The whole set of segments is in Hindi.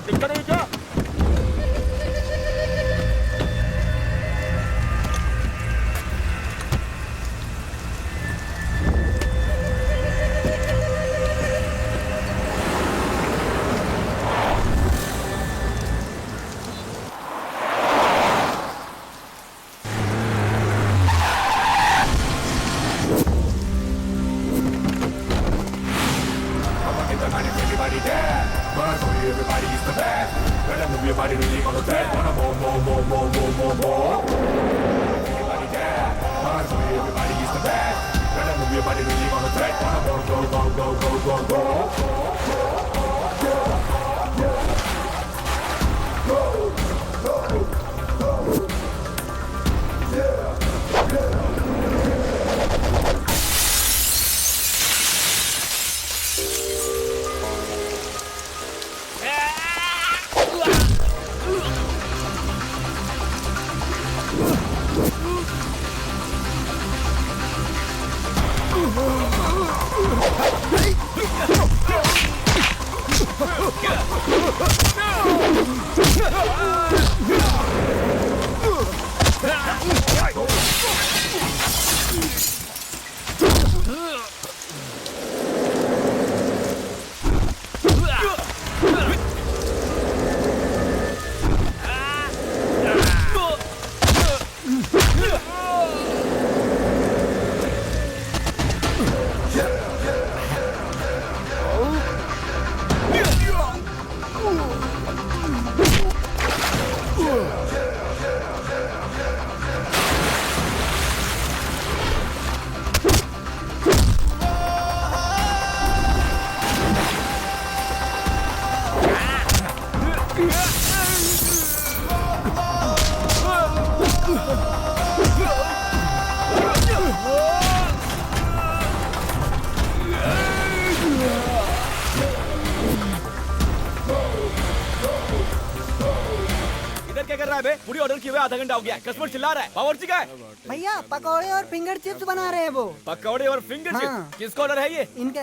दिखता नहीं क्या? Everybody there, but everybody is the best. When I move your body, really gonna set. Wanna more. Everybody there, but everybody is the best. When I move your body, really gonna set. Wanna more, go. क्या कर रहा है बे? पूरी ऑर्डर किए हुए आधा घंटा हो गया, कस्टमर चिल्ला रहा है। बावर्ची का है? भैया पकौड़े और फिंगर चिप्स बना रहे हैं वो। पकौड़े और फिंगर चिप्स? किसका ऑर्डर है ये? इनका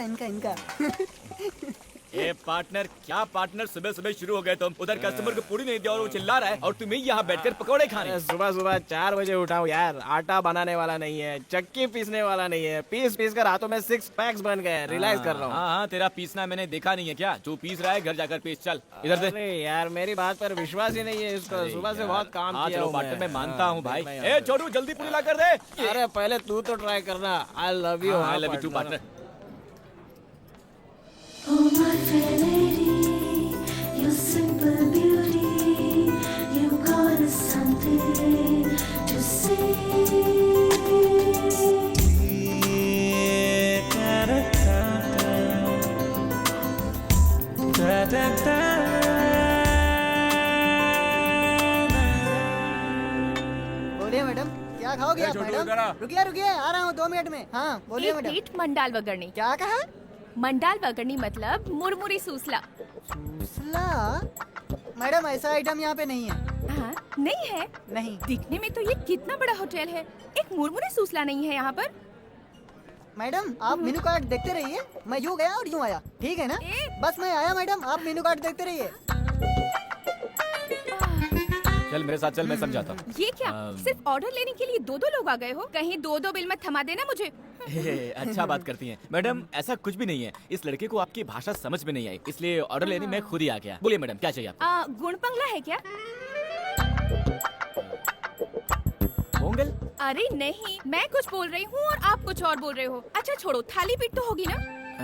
ए पार्टनर, क्या पार्टनर, सुबह सुबह शुरू हो गए तुम। उधर कस्टमर को पूरी नहीं दिया और वो चिल्ला रहा है और तुम्हें यहाँ बैठकर पकौड़े खाने। सुबह सुबह 4 बजे उठा हूँ यार। आटा बनाने वाला नहीं है, चक्की पीसने वाला नहीं है, पीस कर हाथों में 6 पैक्स बन गए। रियलाइज कर रहा हूँ। हाँ, तेरा पीसना मैंने देखा नहीं है क्या? तू पीस रहा है, घर जाकर पीस। चल इधर से। अरे यार मेरी बात पर विश्वास ही नहीं है इसका। सुबह से बहुत काम किया हूँ पार्टनर मैं मानता हूँ भाई। ए छोटू जल्दी पूरी ला कर दे। अरे पहले तू तो ट्राई करना। I love you too partner. Oh my fair lady, your simple beauty, you got us something to say. बोलिए मैडम, क्या खाओगे आप मैडम? रुकिए आ रहा हूँ 2 मिनट में। हाँ बोलिए एक मैडम। प्लेट मंडाल वगरनी। क्या कहा? मंडाल वगरनी मतलब मुरमुरी सूसला। सूसला? मैडम ऐसा आइटम यहाँ पे नहीं है। हाँ, नहीं है? नहीं। दिखने में तो ये कितना बड़ा होटल है, एक मुरमुरी सूसला नहीं है यहाँ पर। मैडम आप मेनू कार्ड देखते रहिए, मैं यूँ गया और यूँ आया, ठीक है ना? बस मैं आया मैडम, आप मेनू कार्ड देखते रहिए। चल मेरे साथ चल, मैं समझाता हूँ। ये क्या? सिर्फ ऑर्डर लेने के लिए 2 लोग आ गए हो? कहीं 2 बिल मत थमा देना मुझे। अच्छा बात करती हैं मैडम, ऐसा कुछ भी नहीं है। इस लड़के को आपकी भाषा समझ में नहीं आई, इसलिए ऑर्डर लेने मैं खुद ही आ गया। बोलिए मैडम क्या चाहिए आपको? गुणपंगला है क्या? पोंगल? अरे नहीं, मैं कुछ बोल रही हूँ और आप कुछ और बोल रहे हो। अच्छा छोड़ो, थाली पीठ तो होगी ना?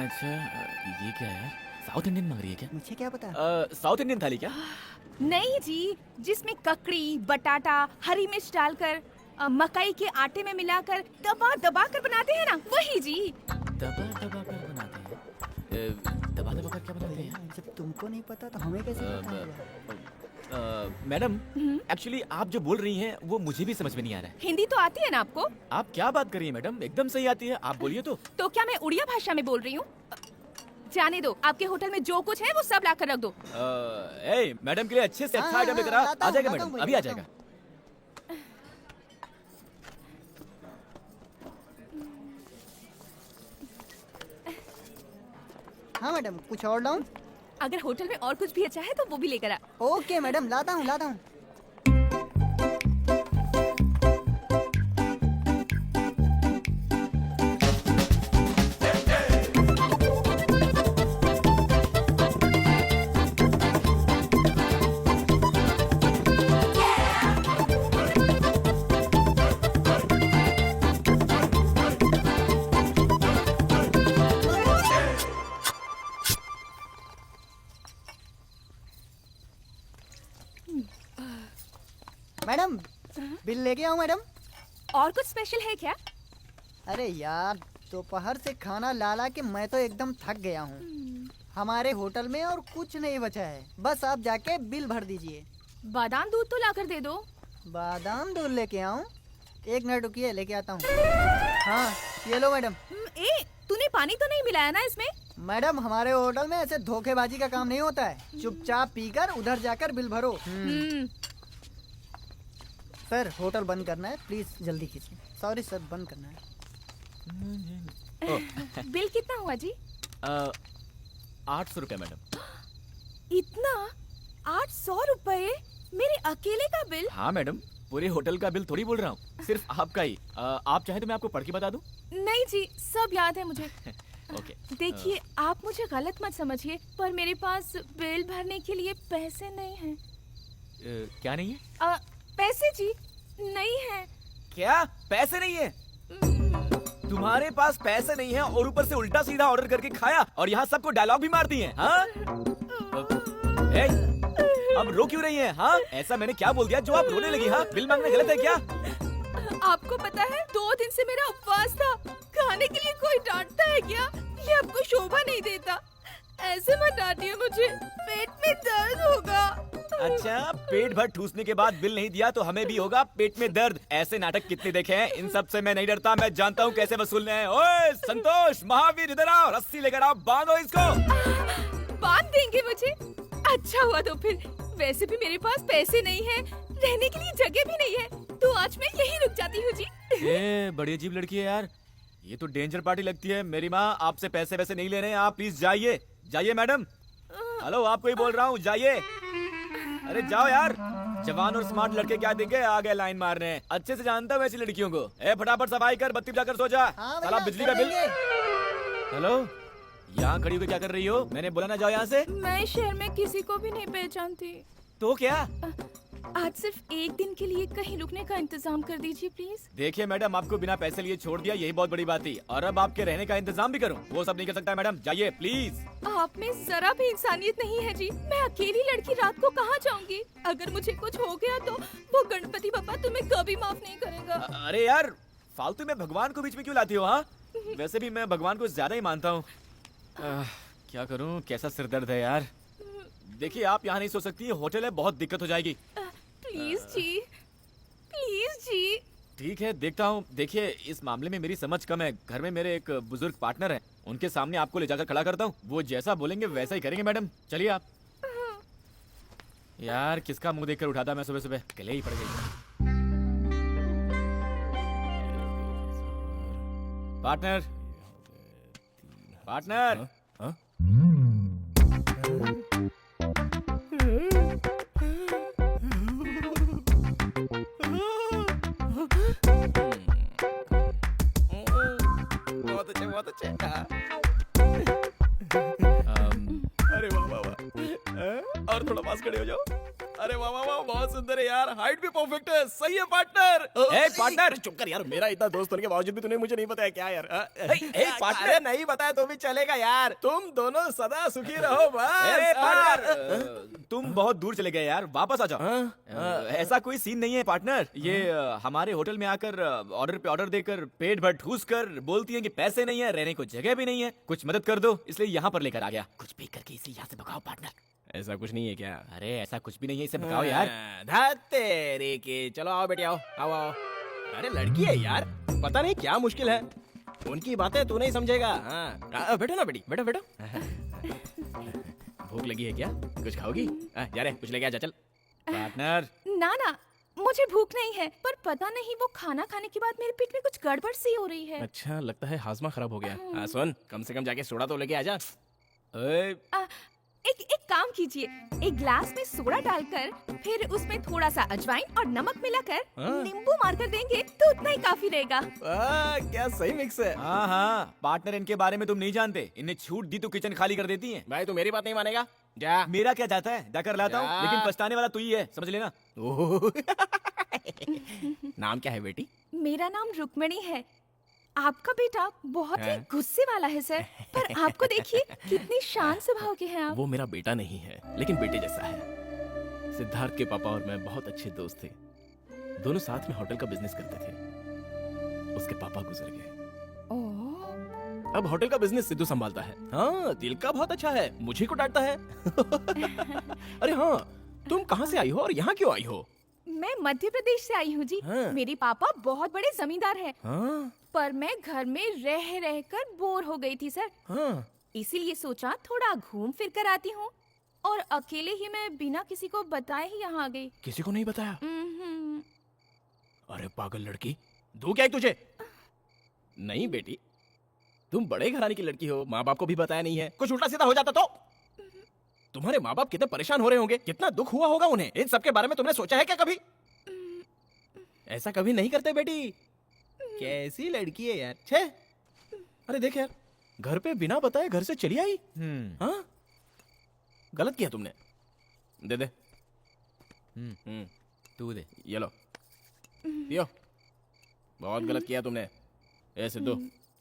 अच्छा ये क्या है? साउथ इंडियन मांग रही है क्या? मुझे क्या पता। साउथ इंडियन थाली क्या? नहीं जी, जिसमें ककड़ी, बटाटा, हरी मिर्च डालकर मकई के आटे में मिलाकर दबा कर बनाते हैं ना, वही जी। दबा कर बनाते हैं? दबा कर क्या बनाते हैं? जब तुमको नहीं पता तो हमें कैसे पता होगा? मैडम एक्चुअली आप जो बोल रही हैं वो मुझे भी समझ में नहीं आ रहा है। हिंदी तो आती है ना आपको? आप क्या बात कर रही हैं मैडम? एकदम सही आती है, आप बोलिए तो। तो क्या मैं उड़िया भाषा में बोल रही हूँ? जाने दो, आपके होटल में जो कुछ है वो सब लाकर रख दो। मैडम के लिए अच्छे से अच्छा आइटम लेकर आ जाएगा मैडम, अभी आ जाएगा। हाँ मैडम, कुछ और लाऊं? अगर होटल में और कुछ भी अच्छा है तो वो भी लेकर आ। ओके मैडम, लाता हूँ लाता हूँ। मैडम, बिल लेके आओ मैडम। और कुछ स्पेशल है क्या? अरे यार, दोपहर से खाना ला ला के मैं तो एकदम थक गया हूँ। हमारे होटल में और कुछ नहीं बचा है, बस आप जाके बिल भर दीजिए। बादाम दूध तो लाकर दे दो। बादाम दूध लेके आऊँ? एक मिनट रुकिए, लेके आता हूँ। हाँ, ये लो मैडम। तूने पानी तो नहीं मिलाया ना इसमें? मैडम, हमारे होटल में ऐसे धोखेबाजी का काम नहीं होता है। चुपचाप पीकर उधर जाकर बिल भरो। सर, होटल बंद करना है, प्लीज जल्दी कीजिए। सॉरी सर, बंद करना है। बिल कितना हुआ जी? 800 रुपए मैडम। इतना? 800 रुपए? मेरे अकेले का बिल? हाँ मैडम, पूरे होटल का बिल थोड़ी बोल रहा हूँ, सिर्फ आपका ही। आप चाहे तो मैं आपको पढ़ के बता दूं? नहीं जी, सब याद है मुझे। ओके। देखिए, आप मुझे गलत मत समझिए, पर मेरे पास बिल भरने के लिए पैसे नहीं हैं। क्या नहीं है? पैसे जी नहीं है। क्या पैसे नहीं है? तुम्हारे पास पैसे नहीं है और ऊपर से उल्टा सीधा ऑर्डर करके खाया और यहाँ सबको डायलॉग भी मार दिए, हाँ? अब रो क्यों रही हैं? हाँ, ऐसा मैंने क्या बोल दिया जो आप रोने लगी? हाँ, बिल मांगना गलत है क्या? आपको पता है, 2 दिन से मेरा उपवास था। खाने के लिए कोई डांटता है क्या? ये आपको शोभा नहीं देता। ऐसे मत डांटिए मुझे, पेट में दर्द होगा। अच्छा, पेट भर ठूसने के बाद बिल नहीं दिया तो हमें भी होगा पेट में दर्द। ऐसे नाटक कितने देखे हैं, इन सब से मैं नहीं डरता। मैं जानता हूँ कैसे वसूलने हैं। ओए संतोष, महावीर, इधर आओ, रस्सी लेकर आओ, बांधो इसको। बांध देंगे मुझे? अच्छा हुआ तो फिर। वैसे भी मेरे पास पैसे नहीं है, रहने के लिए जगह भी नहीं है, तो आज मैं यहीं रुक जाती हूँ जी। ये बड़ी अजीब लड़की है यार, ये तो डेंजर पार्टी लगती है। मेरी माँ आपसे पैसे वैसे नहीं ले रहे हैं, आप प्लीज जाइए। जाइए मैडम। हेलो, आपको ही बोल रहा हूँ, जाइए। अरे जाओ यार, जवान और स्मार्ट लड़के क्या दिखे आ गए लाइन मार रहे हैं। अच्छे से जानता हूँ ऐसी लड़कियों को। ए फटाफट सफाई कर, बत्ती जाकर सो जा। हाँ साला भैया, बिजली का बिल। देंगे। हेलो, यहाँ खड़ी होकर क्या कर रही हो? मैंने बोला ना जाओ यहाँ से। मैं शहर में किसी को भी नहीं पहचानती। तो क्या? आज सिर्फ एक दिन के लिए कहीं रुकने का इंतजाम कर दीजिए प्लीज। देखिए मैडम, आपको बिना पैसे लिए छोड़ दिया, यही बहुत बड़ी बात थी। और अब आपके रहने का इंतजाम भी करूं, वो सब नहीं कर सकता मैडम। जाइए प्लीज। आप में जरा भी इंसानियत नहीं है जी। मैं अकेली लड़की रात को कहाँ जाऊंगी? अगर मुझे कुछ हो गया तो वो गणपति पापा तुम्हें कभी माफ नहीं करेगा। अरे यार, फालतू में भगवान को बीच में क्यों लाती हो? हाँ, वैसे भी मैं भगवान को ज्यादा ही मानता हूँ। क्या करूँ, कैसा सिरदर्द है यार। देखिए, आप यहाँ नहीं सो सकती, होटल है, बहुत दिक्कत हो जाएगी। प्लीज जी, प्लीज जी। ठीक है, देखता हूँ। देखिए, इस मामले में मेरी समझ कम है। घर में मेरे एक बुजुर्ग पार्टनर है, उनके सामने आपको ले जाकर खड़ा करता हूँ। वो जैसा बोलेंगे वैसा ही करेंगे मैडम। चलिए आप। यार, किसका मुंह देखकर उठाता मैं सुबह सुबह, गले ही पड़ गई। Partner, partner. बहुत अच्छे। अरे वाह वाह वाह, और थोड़ा पास खड़े हो जाओ। अरे वाह वाह वाह, बहुत सुंदर है यार, हाइट भी परफेक्ट है। सही है पार्टनर। ए पार्टनर, चुप कर यार, मेरा इतना दोस्त होने के बावजूद भी तूने मुझे नहीं बताया क्या यार? पार्टनर, नहीं बताया तो भी चलेगा यार। तुम दोनों सदा सुखी रहो बस। पार्टनर, तुम बहुत दूर चले गए यार, वापस आ जाओ। ऐसा कोई सीन नहीं है पार्टनर। ये हमारे होटल में आकर ऑर्डर पे ऑर्डर देकर पेट भर ठूस कर बोलती है कि पैसे नहीं है, रहने को जगह भी नहीं है, कुछ मदद कर दो, इसलिए यहाँ पर लेकर आ गया। कुछ भी करके इसे यहाँ से भगाओ पार्टनर। ऐसा कुछ नहीं है क्या? अरे ऐसा कुछ भी नहीं है, इसे भगाओ यार। तेरे के, चलो आओ बेटे, आओ आओ आओ। अरे लड़की है यार, पता नहीं क्या मुश्किल है, उनकी बातें तू नहीं समझेगा। हाँ, बैठो ना बेटी, बैठो बैठो। भूख लगी है क्या? कुछ खाओगी? जा रे, कुछ लेके आ जा, चल। पार्टनर, ना ना, मुझे भूख नहीं है, पर पता नहीं वो खाना खाने के बाद मेरे पेट में कुछ गड़बड़ सी हो रही है। अच्छा, लगता है हाजमा खराब हो गया। सुन, कम से कम जाके सोडा तो लेके आ जा। एक काम कीजिए, एक ग्लास में सोडा डालकर फिर उसमें थोड़ा सा अजवाइन और नमक मिलाकर हाँ। नींबू मारकर देंगे तो उतना ही काफी रहेगा। क्या सही मिक्स है। हाँ हाँ, पार्टनर इनके बारे में तुम नहीं जानते। इन्हें छूट दी तो किचन खाली कर देती हैं। भाई तू मेरी बात नहीं मानेगा, जा। मेरा क्या जाता है, जाकर लाता हूँ, जा। लेकिन पछताने वाला तू ही है, समझ लेना। ओह। नाम क्या है बेटी? मेरा नाम रुक्मणी है। आपका बेटा बहुत ही हाँ। गुस्से वाला है सर, पर आपको देखिए कितनी शांत स्वभाव के हैं आप। वो मेरा बेटा नहीं है, लेकिन बेटे जैसा है। सिद्धार्थ के पापा और मैं बहुत अच्छे दोस्त थे। दोनों साथ में होटल का बिजनेस करते थे। उसके पापा गुजर गए। ओह, अब होटल का बिजनेस सिद्धू संभालता है। हाँ, दिल का बहुत अच्छा है, मुझे को डांटता है। अरे हाँ, तुम कहाँ से आई हो और यहाँ क्यों आई हो? मैं मध्य प्रदेश से आई हूँ जी। हाँ। मेरे पापा बहुत बड़े जमींदार हैं, हाँ, पर मैं घर में रह रह कर बोर हो गई थी सर, हाँ। इसीलिए सोचा थोड़ा घूम फिर कर आती हूँ, और अकेले ही मैं बिना किसी को बताए ही यहाँ आ गई। किसी को नहीं बताया? हम्म, अरे पागल लड़की, दू क्या है तुझे? नहीं बेटी, तुम बड़े घराने की लड़की हो, माँ बाप को भी बताया नहीं है। कुछ उल्टा सीधा हो जाता तो? तुम्हारे माँ बाप कितने परेशान हो रहे होंगे, कितना दुख हुआ होगा उन्हें। इन सब के बारे में तुमने सोचा है क्या कभी? ऐसा कभी नहीं करते बेटी। कैसी लड़की है यार, छे। अरे देख यार, घर पे बिना बताए घर से चली आई। हाँ, गलत किया तुमने। दे दे। तू दे। ये लो, पियो। बहुत गलत किया तुमने। ए सिद्धू,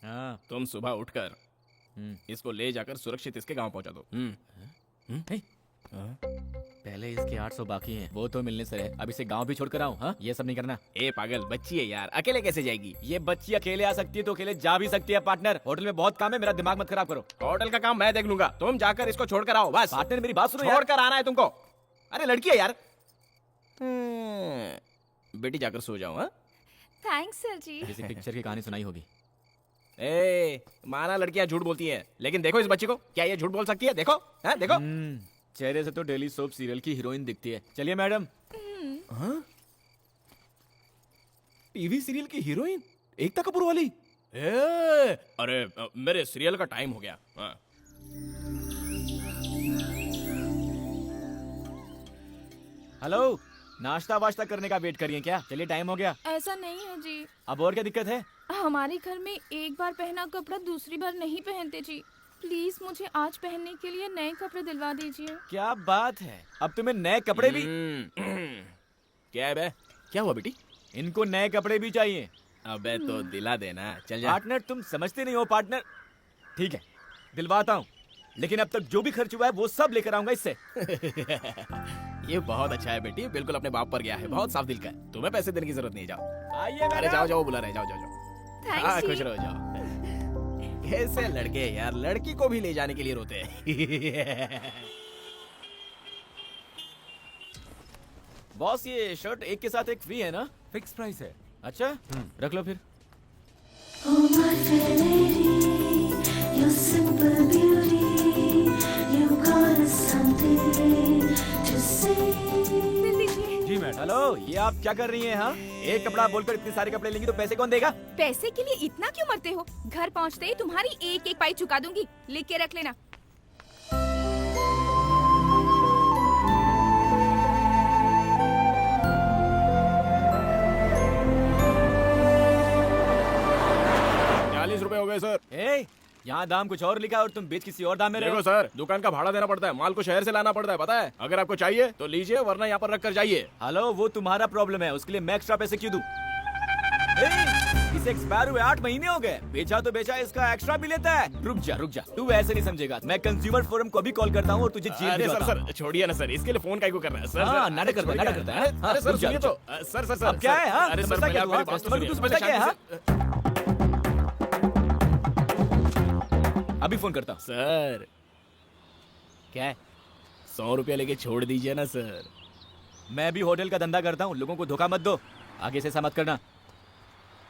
हाँ। तुम सुबह उठकर इसको ले जाकर सुरक्षित इसके गांव पहुंचा दो। हे, पहले इसके 800 बाकी हैं, वो तो मिलने से है। अब इसे गांव भी छोड़कर आऊं? हाँ, ये सब नहीं करना। ए पागल, बच्ची है यार, अकेले कैसे जाएगी? ये बच्ची अकेले आ सकती है तो अकेले जा भी सकती है। पार्टनर, होटल में बहुत काम है, मेरा दिमाग मत खराब करो। होटल का काम मैं देख लूंगा, तुम जाकर इसको छोड़ कर आओ बस। पार्टनर मेरी बात सुनो यार। छोड़ कर आना है तुमको। अरे लड़की है यार। बेटी जाकर सो जाओ। हाँ, थैंक्स सर जी। किसी पिक्चर की कहानी सुनाई होगी। ए माना लड़कियां झूठ बोलती हैं, लेकिन देखो इस बच्ची को, क्या ये झूठ बोल सकती है? देखो, हाँ देखो। चेहरे से तो डेली सोप सीरियल की हीरोइन दिखती है। चलिए मैडम। हाँ? टीवी सीरियल की हीरोइन एकता कपूर वाली? अरे मेरे सीरियल का टाइम हो गया। हाँ। हेलो, नाश्ता वाश्ता करने का वेट करिए क्या? चलिए टाइम हो गया। ऐसा नहीं है जी, अब और क्या दिक्कत है? हमारे घर में एक बार पहना कपड़ा दूसरी बार नहीं पहनते जी। प्लीज मुझे आज पहनने के लिए नए कपड़े दिलवा दीजिए। क्या बात है, अब तुम्हें नए कपड़े भी? क्या है बे? क्या हुआ बेटी? इनको नए कपड़े भी चाहिए। अबे तो दिला देना, चल जा। पार्टनर, तुम समझते नहीं हो पार्टनर। ठीक है, दिलवाता हूँ, लेकिन अब तक जो भी खर्च हुआ है वो सब लेकर आऊंगा इससे। ये बहुत अच्छा है बेटी, बिल्कुल अपने बाप पर गया है, बहुत साफ दिल का है। तुम्हें पैसे देने की जरूरत नहीं, जाओ। आइए अरे मैडम। जाओ जाओ, बुला रहे, जाओ जाओ जाओ। हाँ, थैंक्स खुश जी। रहो, जाओ। कैसे लड़के यार, लड़की को भी ले जाने के लिए रोते हैं। बॉस, ये शर्ट एक के साथ एक फ्री है ना? फिक्स प्राइस है। अच्छा, रख लो फिर। Oh my fair lady, your simple beauty, you got us something to say. दिल दीजिए। जी मैडम। हेलो, ये आप क्या कर रही हैं? हाँ, एक कपड़ा बोलकर इतने सारे कपड़े लेंगी तो पैसे कौन देगा? पैसे के लिए इतना क्यों मरते हो? घर पहुंचते ही तुम्हारी एक एक पाई चुका दूंगी, लिख के रख लेना। ₹40 हो गए सर। ए, यहाँ दाम कुछ और लिखा है और तुम बेच किसी और दाम में रहे देखो हो। सर, दुकान का भाड़ा देना पड़ता है, माल को शहर से लाना पड़ता है, पता है? अगर आपको चाहिए तो लीजिए, वरना यहाँ पर रख कर जाइए। हेलो, वो तुम्हारा प्रॉब्लम है, उसके लिए मैं एक्स्ट्रा पैसे क्यों दूं? इसे एक्सपायर हुए 8 महीने हो गए, बेचा तो बेचा, इसका एक्स्ट्रा भी लेता है। रुक जा, तू ऐसे नहीं समझेगा। मैं कंज्यूमर फोरम को भी कॉल करता हूँ और तुझे जेल अरे भिजवाता सर हूँ। सर, छोड़िए ना सर, इसके लिए फोन काहे को कर रहा है सर? हाँ, सर, नाटक करता है, छोड़िए। नाटक करता है। हाँ, अरे सर रुक जा, सुनिए रुक जा। तो, सर अब क्या है? हाँ, अरे सर, समझता पहले क्या आप तू? मेरी बात तो कस्टमर सुनिए, को तू पहले समझता क्या है? शांति अभी फोन करता हूँ। से- सर, क्या है? 100 रुपया लेके छोड़ दीजिए ना सर। मैं भी होटल का धंधा करता हूँ, लोगों को धोखा मत दो। आगे से ऐसा मत करना।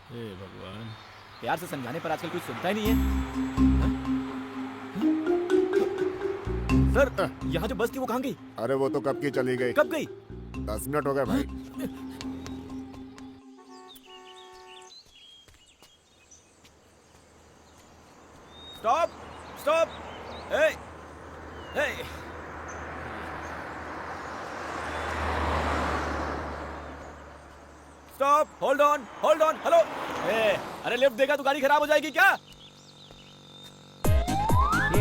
हे भगवान। प्यार से समझाने पर आजकल कुछ सुनता ही नहीं है। सर, यहाँ जो बस थी वो कहाँ गई? अरे वो तो कब की चली गई। कब गई? 10 मिनट हो गए भाई। Stop, stop. A, A, stop, hold on, hello. अरे लिफ्ट देगा तो गाड़ी खराब हो जाएगी क्या?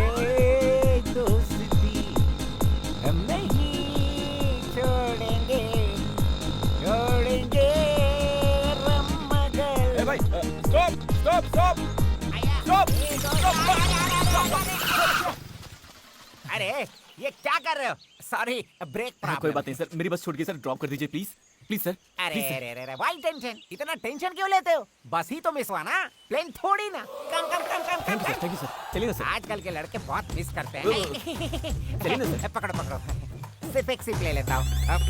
ये दोस्ती हम नहीं छोड़ेंगे, छोड़ेंगे ए भाई, स्टॉप। अरे ये क्या कर रहे हो? सॉरी, ब्रेक हाँ, कोई प्रॉब्लम। बात नहीं सर, मेरी बस छूट गई सर, ड्रॉप कर दीजिए प्लीज सर। अरे प्लीज सर। अरे अरे वाई टेंशन, इतना टेंशन क्यों लेते हो? बस ही तो मिस हुआ ना, प्लेन थोड़ी ना। कम थैंक यू सर, चलिए ना सर। आजकल के लड़के बहुत मिस करते हैं। चलिए ना सर। पकड़ो। सिर्फ एक सिप ले लेता हूँ अब।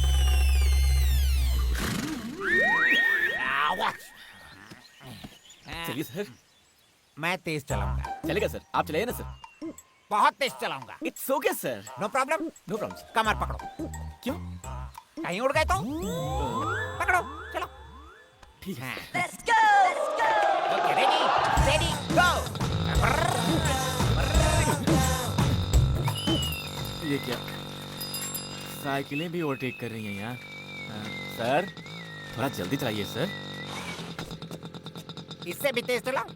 चलिए सर। मैं तेज चलाऊंगा, चलेगा सर, आप चलाइए ना सर। बहुत तेज चलाऊंगा। It's okay sir, no problem. No problem sir. कमर पकड़ो। क्यों? कहीं उड़ गए तो पकड़ो, चलो। ठीक है। ओके, रेडी, गो। ये क्या, साइकिलें भी ओवरटेक कर रही हैं यहाँ। सर थोड़ा जल्दी चलाइए सर। इससे भी तेज चलाओ,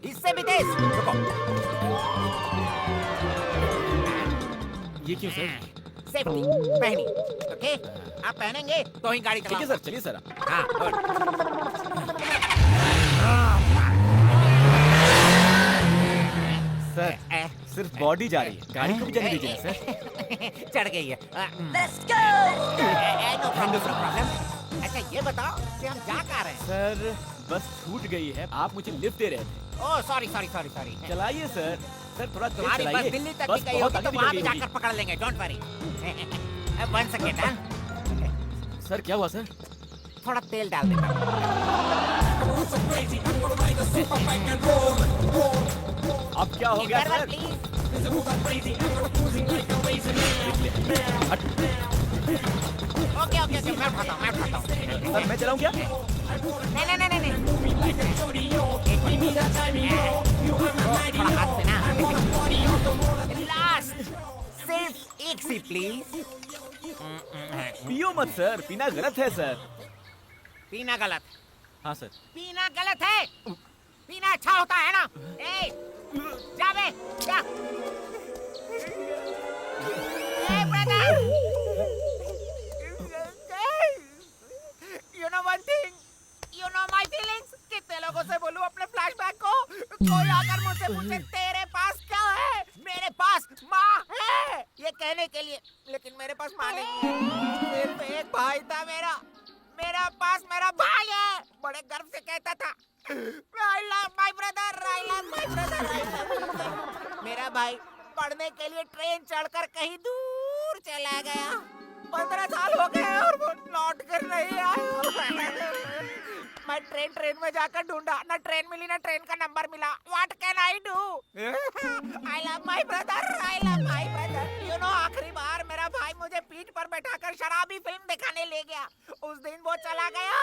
इससे भी तेज। रुको। ये क्यों सर? सेफ्टी पहनी, ओके? आप पहनेंगे तो ही गाड़ी ठीक है चलाओ। सर, चलिए सर। हाँ, गुड। सर सिर्फ बॉडी जा रही है, गाड़ी को भी जाने दीजिए ना सर। चढ़ गई है। No problem. अच्छा ये बताओ कि हम जा कहाँ रहे हैं? सर बस छूट गई है, आप मुझे लिफ्ट दे रहे थे। Oh sorry. चलाइए सर, सर थोड़ा तेज तुम्हारी बस चलाइए। दिल्ली तक बस भी गई बहुत होगी तो आगे वहाँ निकल भी गई जाकर पकड़ लेंगे, डोंट वरी। 1 सेकेंड। होगी। सर क्या हुआ सर? थोड़ा तेल डाल देता हूँ। अब क्या हो गया ड्राइवर, सर? प्लीज। हट। ओके, मैं उठाता हूँ। सर मैं चलाऊं क्या? नहीं। थोड़ा हाथ से ना। लास्ट, सिर्फ एक सी प्लीज। पियो मत सर, पीना गलत है सर। पीना गलत? हाँ सर। पीना गलत है? पीना अच्छा होता है ना? ए, जा बे, जा। ए brother, you know one thing, you know my feelings। कितने लोगों से बोलूं अपने फ्लैशबैक को? कोई आकर मुझसे पूछे तेरे पास क्या है? मेरे पास माँ है ये कहने के लिए, लेकिन मेरे पास माँ नहीं है। सिर्फ एक भाई था मेरा पास मेरा भाई है। बड़े गर्व से कहता था, I love my brother, I love my brother, I love my brother। मेरा भाई पढ़ने के लिए ट्रेन चढ़कर कहीं दूर चला गया। 15 साल हो गए और वो लौट कर नहीं आया। मैं ट्रेन में जाकर ढूंढा, ना ट्रेन मिली ना ट्रेन का नंबर मिला। What can I do? I love my brother, I love my brother। You know, आखिरी बार मेरा भाई मुझे पीठ पर बैठाकर शराबी फिल्म दिखाने ले गया। उस दिन वो चला गया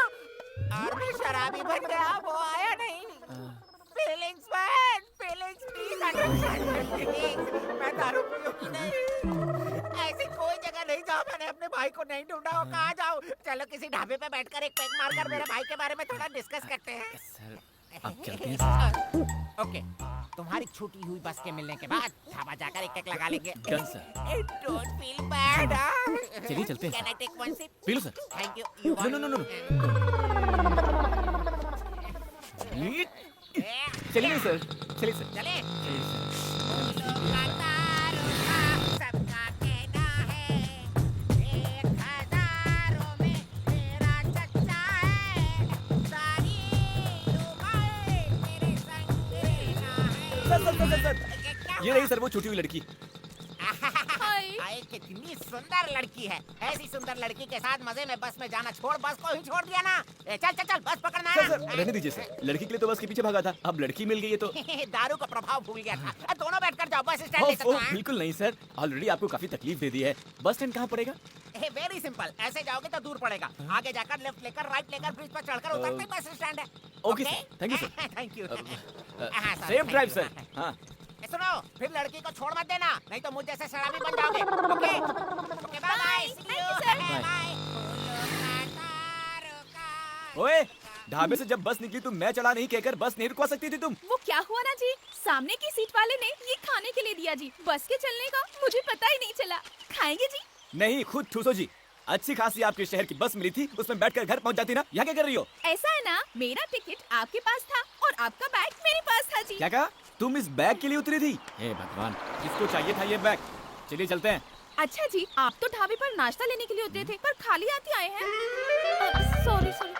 और मैं शराबी बन गया, वो आया नहीं। Feelings man, feelings please understand my feelings। मैं दारू पीऊंगी नहीं। ऐसी कोई जगह नहीं जहाँ मैंने अपने भाई को नहीं ढूंढा हो। कहाँ जाऊँ? चलो किसी ढाबे पे बैठकर एक पैक मारकर मेरे भाई के बारे में थोड़ा डिस्कस करते हैं। सर आप चलते हैं। ओके, तुम्हारी छूटी हुई बस के मिलने के बाद ढाबा जाकर एक एक लगा लेंगे। Done sir. Don't feel bad. चलिए चलते हैं। Can I take one sip? पी लो सर। Thank you. नो। चलिए सर, चलिए सर। चले। चलिए सर। सबका कहना है 1000 में मेरा चच्चा है। सारी उम्र मेरे संग रहना है। सर ये रही सर वो छूटी हुई लड़की। हाय। आए कितनी सुंदर लड़की है। ऐसी सुंदर लड़की के साथ मजे में बस में जाना छोड़, बस को ही छोड़ दिया ना। चल बस पकड़ना है सर ना। रहने दीजिए सर, लड़की के लिए तो बस के पीछे भागा था, अब लड़की मिल गई है तो। दारू का प्रभाव भूल गया था। दोनों बैठकर जाओ, बस स्टैंड ले सकते हैं। बिल्कुल नहीं सर, ऑलरेडी आपको काफी तकलीफ दे दी है। बस स्टैंड कहाँ पड़ेगा? वेरी सिंपल, ऐसे जाओगे तो दूर पड़ेगा। आगे जाकर लेफ्ट लेकर राइट लेकर ब्रिज पर चढ़कर उतरते बस स्टैंड है। Okay sir, thank you sir. Thank you. Safe drive sir. हाँ सुनो, फिर लड़की को छोड़ मत देना, नहीं तो मुझ जैसे शराबी बन जाओगे। Okay bye bye. Thank you, sir. Bye. ओए, ढाबे से जब बस निकली तो मैं चला नहीं कहकर बस नहीं रुकवा सकती थी तुम? वो क्या हुआ ना जी, सामने की सीट वाले ने ये खाने के लिए दिया जी, बस के चलने का मुझे पता ही नहीं चला। खाएंगे जी? नहीं, खुद ठूसो जी। अच्छी खासी आपके शहर की बस मिली थी, उसमें बैठकर घर पहुंच जाती ना। यहाँ क्या कर रही हो? ऐसा है ना, मेरा टिकट आपके पास था और आपका बैग मेरे पास था जी। क्या कहा? तुम इस बैग के लिए उतरी थी? हे भगवान, किसको चाहिए था ये बैग? चलिए चलते हैं। अच्छा जी, आप तो ढाबे पर नाश्ता लेने के लिए उतरे थे, पर खाली हाथ ही आए हैं। Sorry sorry.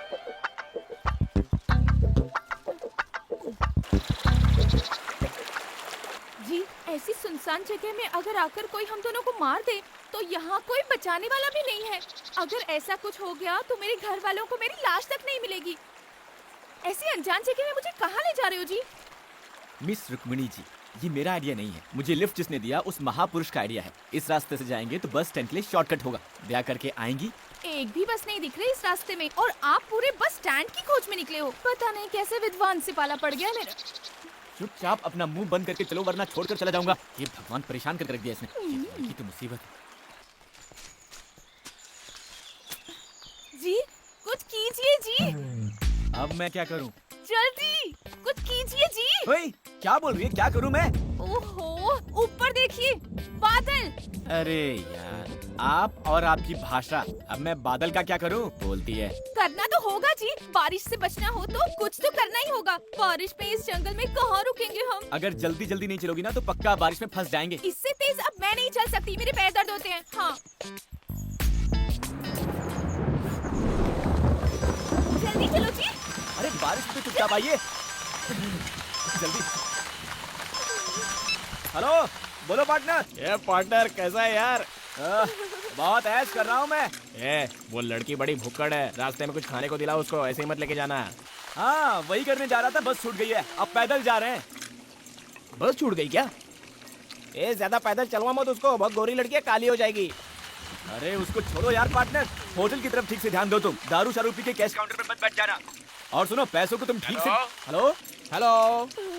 जी, ऐसी सुनसान जगह में अगर आकर कोई हम दोनों को मार दे तो यहाँ कोई बचाने वाला भी नहीं है। अगर ऐसा कुछ हो गया तो मेरे घर वालों को मेरी लाश तक नहीं मिलेगी। ऐसी अनजान जगह में मुझे कहाँ ले जा रहे हो जी? मिस रुक्मिणी जी, ये मेरा आइडिया नहीं है। मुझे लिफ्ट जिसने दिया उस महापुरुष का आइडिया है। इस रास्ते से जाएंगे तो बस स्टैंड के लिए शॉर्टकट होगा। ब्याह करके आएंगी। एक भी बस नहीं दिख रही इस रास्ते में और आप पूरे बस स्टैंड की खोज में निकले हो। पता नहीं कैसे विद्वान से पाला पड़ गया मेरा। चुपचाप अपना मुंह बंद करके चलो, वरना छोड़कर चला जाऊंगा। ये भगवान परेशान करके रख दिया इसने। ये लड़की तो मुसीबत है। जी, कुछ कीजिए जी। अब मैं क्या करूं? जल्दी कुछ कीजिए जी। ओए, क्या बोल रही है? क्या करूं मैं? ओहो, ऊपर देखिए, बादल। अरे यार, आप और आपकी भाषा। अब मैं बादल का क्या करूं? बोलती है। करना तो होगा जी, बारिश से बचना हो तो कुछ तो करना ही होगा। बारिश में इस जंगल में कहाँ रुकेंगे हम? अगर जल्दी जल्दी नहीं चलोगी ना तो पक्का बारिश में फंस जाएंगे। इससे तेज अब मैं नहीं चल सकती, मेरे पैर दर्द होते हैं। हाँ, जल्दी चलो जी। अरे बारिश में तो चुपचाप आइए। जल्दी। हेलो, बोलो पार्टनर। ये पार्टनर कैसा है यार? बहुत ऐश कर रहा हूँ मैं। वो लड़की बड़ी भुक्कड़ है, रास्ते में कुछ खाने को दिलाओ उसको, ऐसे ही मत लेके जाना। हाँ, वही करने जा रहा था, बस छूट गई है। अब पैदल जा रहे हैं। बस छूट गई क्या? ज्यादा पैदल चलवा मत उसको, बहुत गोरी लड़की है, काली हो जाएगी। अरे उसको छोड़ो यार पार्टनर, होटल की तरफ ठीक से ध्यान दो तुम। दारू शारू पी के कैश काउंटर पर मत बैठ जाना। और सुनो, पैसों को तुम ठीक से। Hello hello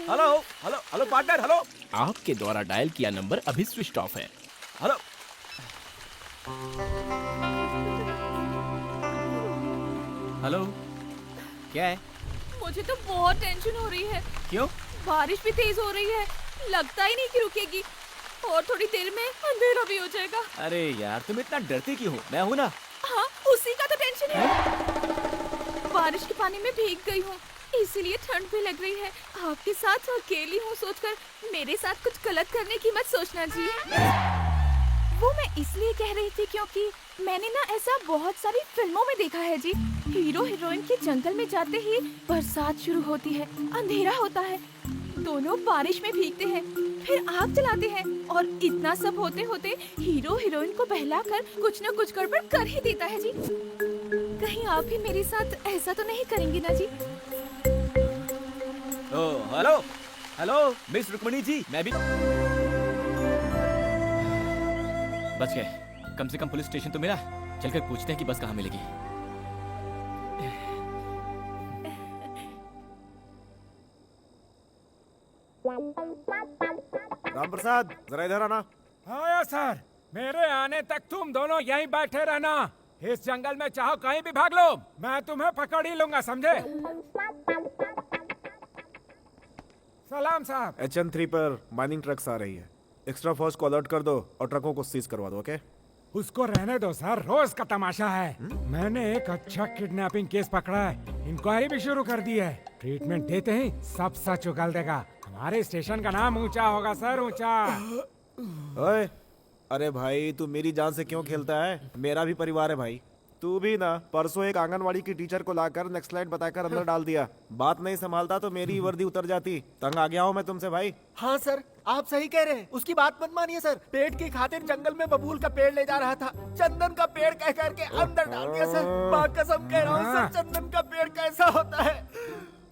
hello hello hello partner, hello आपके द्वारा डायल किया नंबर अभी स्विच ऑफ है। हेलो। हेलो, क्या है? मुझे तो बहुत टेंशन हो रही है। क्यों? बारिश भी तेज हो रही है, लगता ही नहीं कि रुकेगी और थोड़ी देर में अंधेरा भी हो जाएगा। अरे यार, तुम इतना डरती क्यों हो? मैं हूँ ना। हाँ, उसी का तो टेंशन है। बारिश के पानी में भीग गई हूँ, इसीलिए ठंड भी लग रही है। आपके साथ अकेली हूँ सोचकर मेरे साथ कुछ गलत करने की मत सोचना जी। वो मैं इसलिए कह रही थी क्योंकि मैंने ना ऐसा बहुत सारी फिल्मों में देखा है जी। हीरो हीरोइन के जंगल में जाते ही बरसात शुरू होती है, अंधेरा होता है, दोनों बारिश में भीगते हैं, फिर आग जलाते हैं और इतना सब होते होते हीरो हीरोइन को बहलाकर कुछ न कुछ गड़बड़ कर ही देता है जी। कहीं आप भी मेरे साथ ऐसा तो नहीं करेंगी ना जी? ओ, hello hello miss Rukmini ji, मैं भी बच गए। कम से कम पुलिस स्टेशन तो मिला। चलकर पूछते हैं कि बस कहाँ मिलेगी। राम प्रसाद, जरा इधर आना। हाँ सर, मेरे आने तक तुम दोनों यहीं बैठे रहना। इस जंगल में चाहो कहीं भी भाग लो, मैं तुम्हें पकड़ ही लूंगा, समझे? सलाम साहब। HN3 पर माइनिंग ट्रक्स आ रही है। एक्स्ट्रा फोर्स को अलर्ट कर दो और ट्रकों को सीज करवा दो, ओके? उसको रहने दो सर, रोज का तमाशा है। मैंने एक अच्छा किडनैपिंग केस पकड़ा है, इंक्वायरी भी शुरू कर दी है। ट्रीटमेंट देते ही सब सच उगल देगा। हमारे स्टेशन का नाम ऊंचा होगा सर, ऊंचा। ओए, अरे भाई तू मेरी जान से क्यों खेलता है? मेरा भी परिवार है भाई। तू भी ना परसों एक आंगनवाड़ी की टीचर को लाकर नेक्स्ट स्लाइड बताकर अंदर डाल दिया। बात नहीं संभालता तो मेरी वर्दी उतर जाती। तंग आ गया हूँ मैं तुमसे भाई। हाँ सर, आप सही कह रहे हैं। उसकी बात मत मानिए सर। पेट की खातिर जंगल में बबूल का पेड़ ले जा रहा था, चंदन का पेड़ कह करके अंदर डाल दिया सर। माँ कसम कह रहा हूँ सर, चंदन का पेड़ कैसा होता है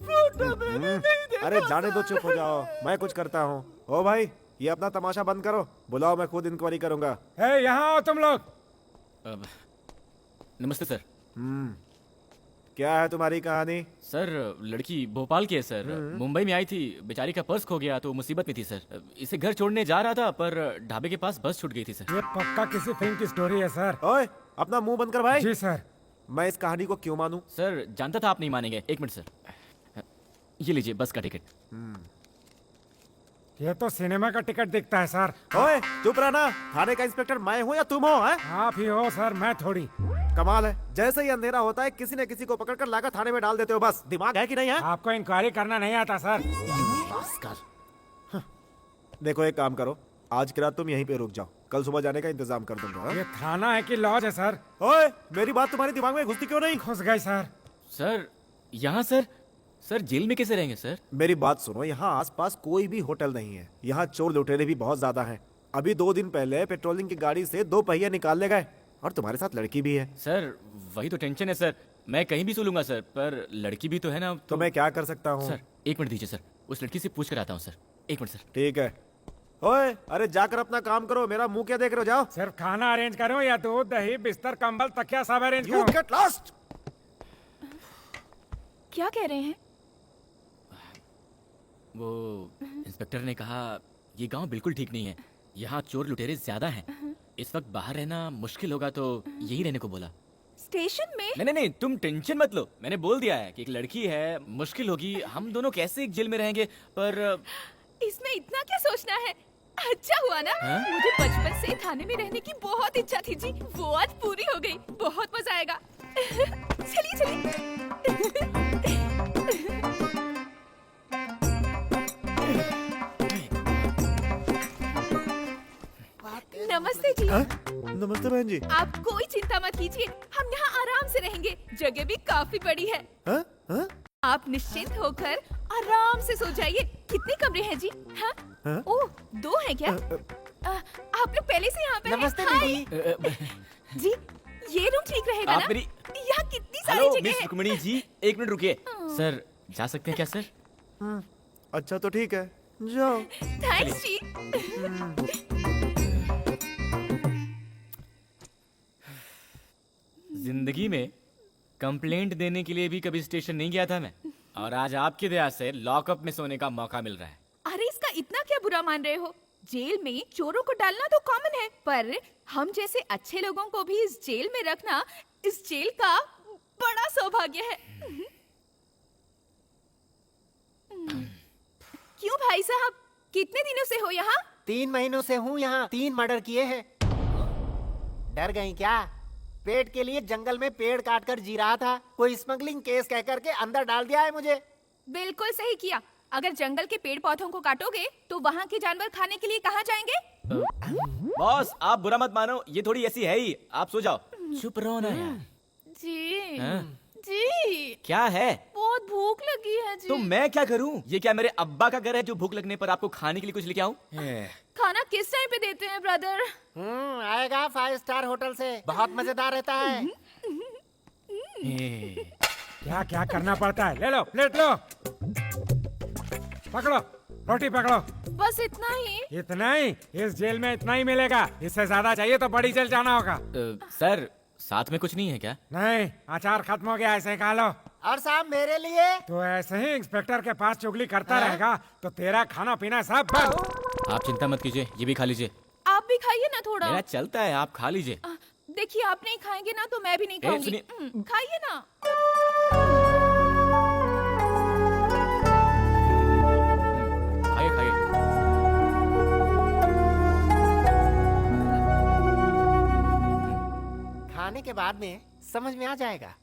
फोटो मैंने नहीं देखा। अरे जाने दो, चुप हो जाओ, मैं कुछ करता हूँ। ओ भाई, ये अपना तमाशा बंद करो, बुलाओ, मैं खुद इंक्वायरी करूंगा। यहाँ आओ तुम लोग। नमस्ते सर। क्या है तुम्हारी कहानी? सर, लड़की भोपाल की है सर। मुंबई में आई थी, बेचारी का पर्स खो गया तो मुसीबत में थी सर। इसे घर छोड़ने जा रहा था पर ढाबे के पास बस छूट गई थी सर। ये पक्का किसी फिल्म की स्टोरी है सर। ओए, अपना मुंह बंद कर भाई। जी सर। मैं इस कहानी को क्यों मानूं? सर जानता था आप नहीं मानेंगे। एक मिनट सर, ये लीजिए बस का टिकट। ये तो सिनेमा का टिकट दिखता है सर। ओए चुप रहना। थाने का इंस्पेक्टर मैं हूँ या तुम हो? हैं? आप ही हो सर, मैं थोड़ी। कमाल है, जैसे ही अंधेरा होता है किसी न किसी को पकड़कर लाकर थाने में डाल देते हो। बस दिमाग है कि नहीं है? आपको इंक्वायरी करना नहीं आता सर। देखो एक काम करो, आज की रात तुम यहीं पे रुक जाओ, कल सुबह जाने का इंतजाम कर दूंगा। हाँ? ये थाना है कि लॉज है सर? ओए मेरी बात तुम्हारे दिमाग में घुसती क्यों नहीं? घुस गई सर। सर यहाँ सर जेल में कैसे रहेंगे सर? मेरी बात सुनो, यहाँ आसपास कोई भी होटल नहीं है। यहाँ चोर लुटेरे भी बहुत ज्यादा हैं। अभी 2 दिन पहले पेट्रोलिंग की गाड़ी से 2 पहिए निकाल ले गए, और तुम्हारे साथ लड़की भी है। सर वही तो टेंशन है सर। मैं कहीं भी सो लूंगा सर, पर लड़की भी तो है ना। तो मैं क्या कर सकता हूँ? सर 1 मिनट दीजिए सर, उस लड़की से पूछ कर आता हूँ सर। 1 minute sir. ठीक है। ओए अरे जाकर अपना काम करो, मेरा मुंह क्या देख रहे हो? जाओ। सिर्फ खाना अरेंज करूं या दूध दही बिस्तर कंबल तकिया सब अरेंज You करूं? get lost! क्या कह रहे हैं? वो इंस्पेक्टर ने कहा ये गांव बिल्कुल ठीक नहीं है, यहाँ चोर लुटेरे ज्यादा हैं। इस वक्त बाहर रहना मुश्किल होगा, तो यही रहने को बोला। स्टेशन में? नहीं नहीं नहीं, तुम टेंशन मत लो। मैंने बोल दिया है कि एक लड़की है, मुश्किल होगी, हम दोनों कैसे एक जेल में रहेंगे। पर इसमें इतना क्या सोचना है? अच्छा हुआ ना, मुझे बचपन से थाने में रहने की बहुत इच्छा थी जी, वो आज पूरी हो गई। बहुत मजा आएगा। चलिए चलिए। नमस्ते जी। नमस्ते बहन जी। आप कोई चिंता मत कीजिए, हम यहाँ आराम से रहेंगे। जगह भी काफी बड़ी है। हाँ? हाँ? आप निश्चिंत होकर आराम से सो जाइए। कितने कमरे हैं जी? हाँ? हाँ? ओह 2 हैं क्या? आप लोग पहले से यहाँ पे नमस्ते हैं? दीदी। जी ये रूम ठीक रहेगा आप ना? मेरी- यहाँ कितनी सारी हेलो जगह मिस है। रुक्मिणी जी, 1 मिनट रुकिए। सर जा सकते हैं क्या सर? अच्छा तो ठीक है, जाओ। थैंक्स जी। जिंदगी में कंप्लेंट देने के लिए भी कभी स्टेशन नहीं गया था मैं, और आज आपकी दया से लॉकअप में सोने का मौका मिल रहा है। अरे इसका इतना क्या बुरा मान रहे हो? जेल में चोरों को डालना तो कॉमन है, पर हम जैसे अच्छे लोगों को भी इस जेल में रखना इस जेल का बड़ा सौभाग्य है। क्यों भाई साहब, कितने दिनों से हो यहाँ? 3 महीनों से हूँ यहाँ। 3 मर्डर किए हैं। डर गई क्या? पेट के लिए जंगल में पेड़ काट कर जी रहा था, कोई स्मगलिंग केस कह करके अंदर डाल दिया है मुझे। बिल्कुल सही किया। अगर जंगल के पेड़ पौधों को काटोगे तो वहाँ के जानवर खाने के लिए कहाँ जाएंगे? बॉस आप बुरा मत मानो, ये थोड़ी ऐसी है ही। आप सो जाओ। चुप रहो ना यार। जी हाँ? जी क्या है? बहुत भूख लगी है जी। तो मैं क्या करूं? ये क्या मेरे अब्बा का घर है जो भूख लगने पर आपको खाने के लिए कुछ लेके आऊं? खाना किस टाइम पे देते हैं ब्रदर? आएगा 5 स्टार होटल से, बहुत मजेदार रहता है। क्या क्या करना पड़ता है? ले लो प्लेट लो, पकड़ो रोटी पकड़ो। बस इतना ही? इतना ही? इस जेल में इतना ही मिलेगा, इससे ज्यादा चाहिए तो बड़ी जेल जाना होगा। सर साथ में कुछ नहीं है क्या? नहीं, अचार खत्म हो गया, ऐसे खा लो। और साहब मेरे लिए? तो ऐसे ही इंस्पेक्टर के पास चुगली करता रहेगा तो तेरा खाना पीना सब बंद। आप चिंता मत कीजिए, ये भी खा लीजिए। आप भी खाइए ना थोड़ा। मेरा चलता है, आप खा लीजिए। देखिए आप नहीं खाएंगे ना तो मैं भी नहीं खाऊंगी। सुनिए। खाइए ना। खाइए खाइए। खाने के बाद में समझ में आ जाएगा।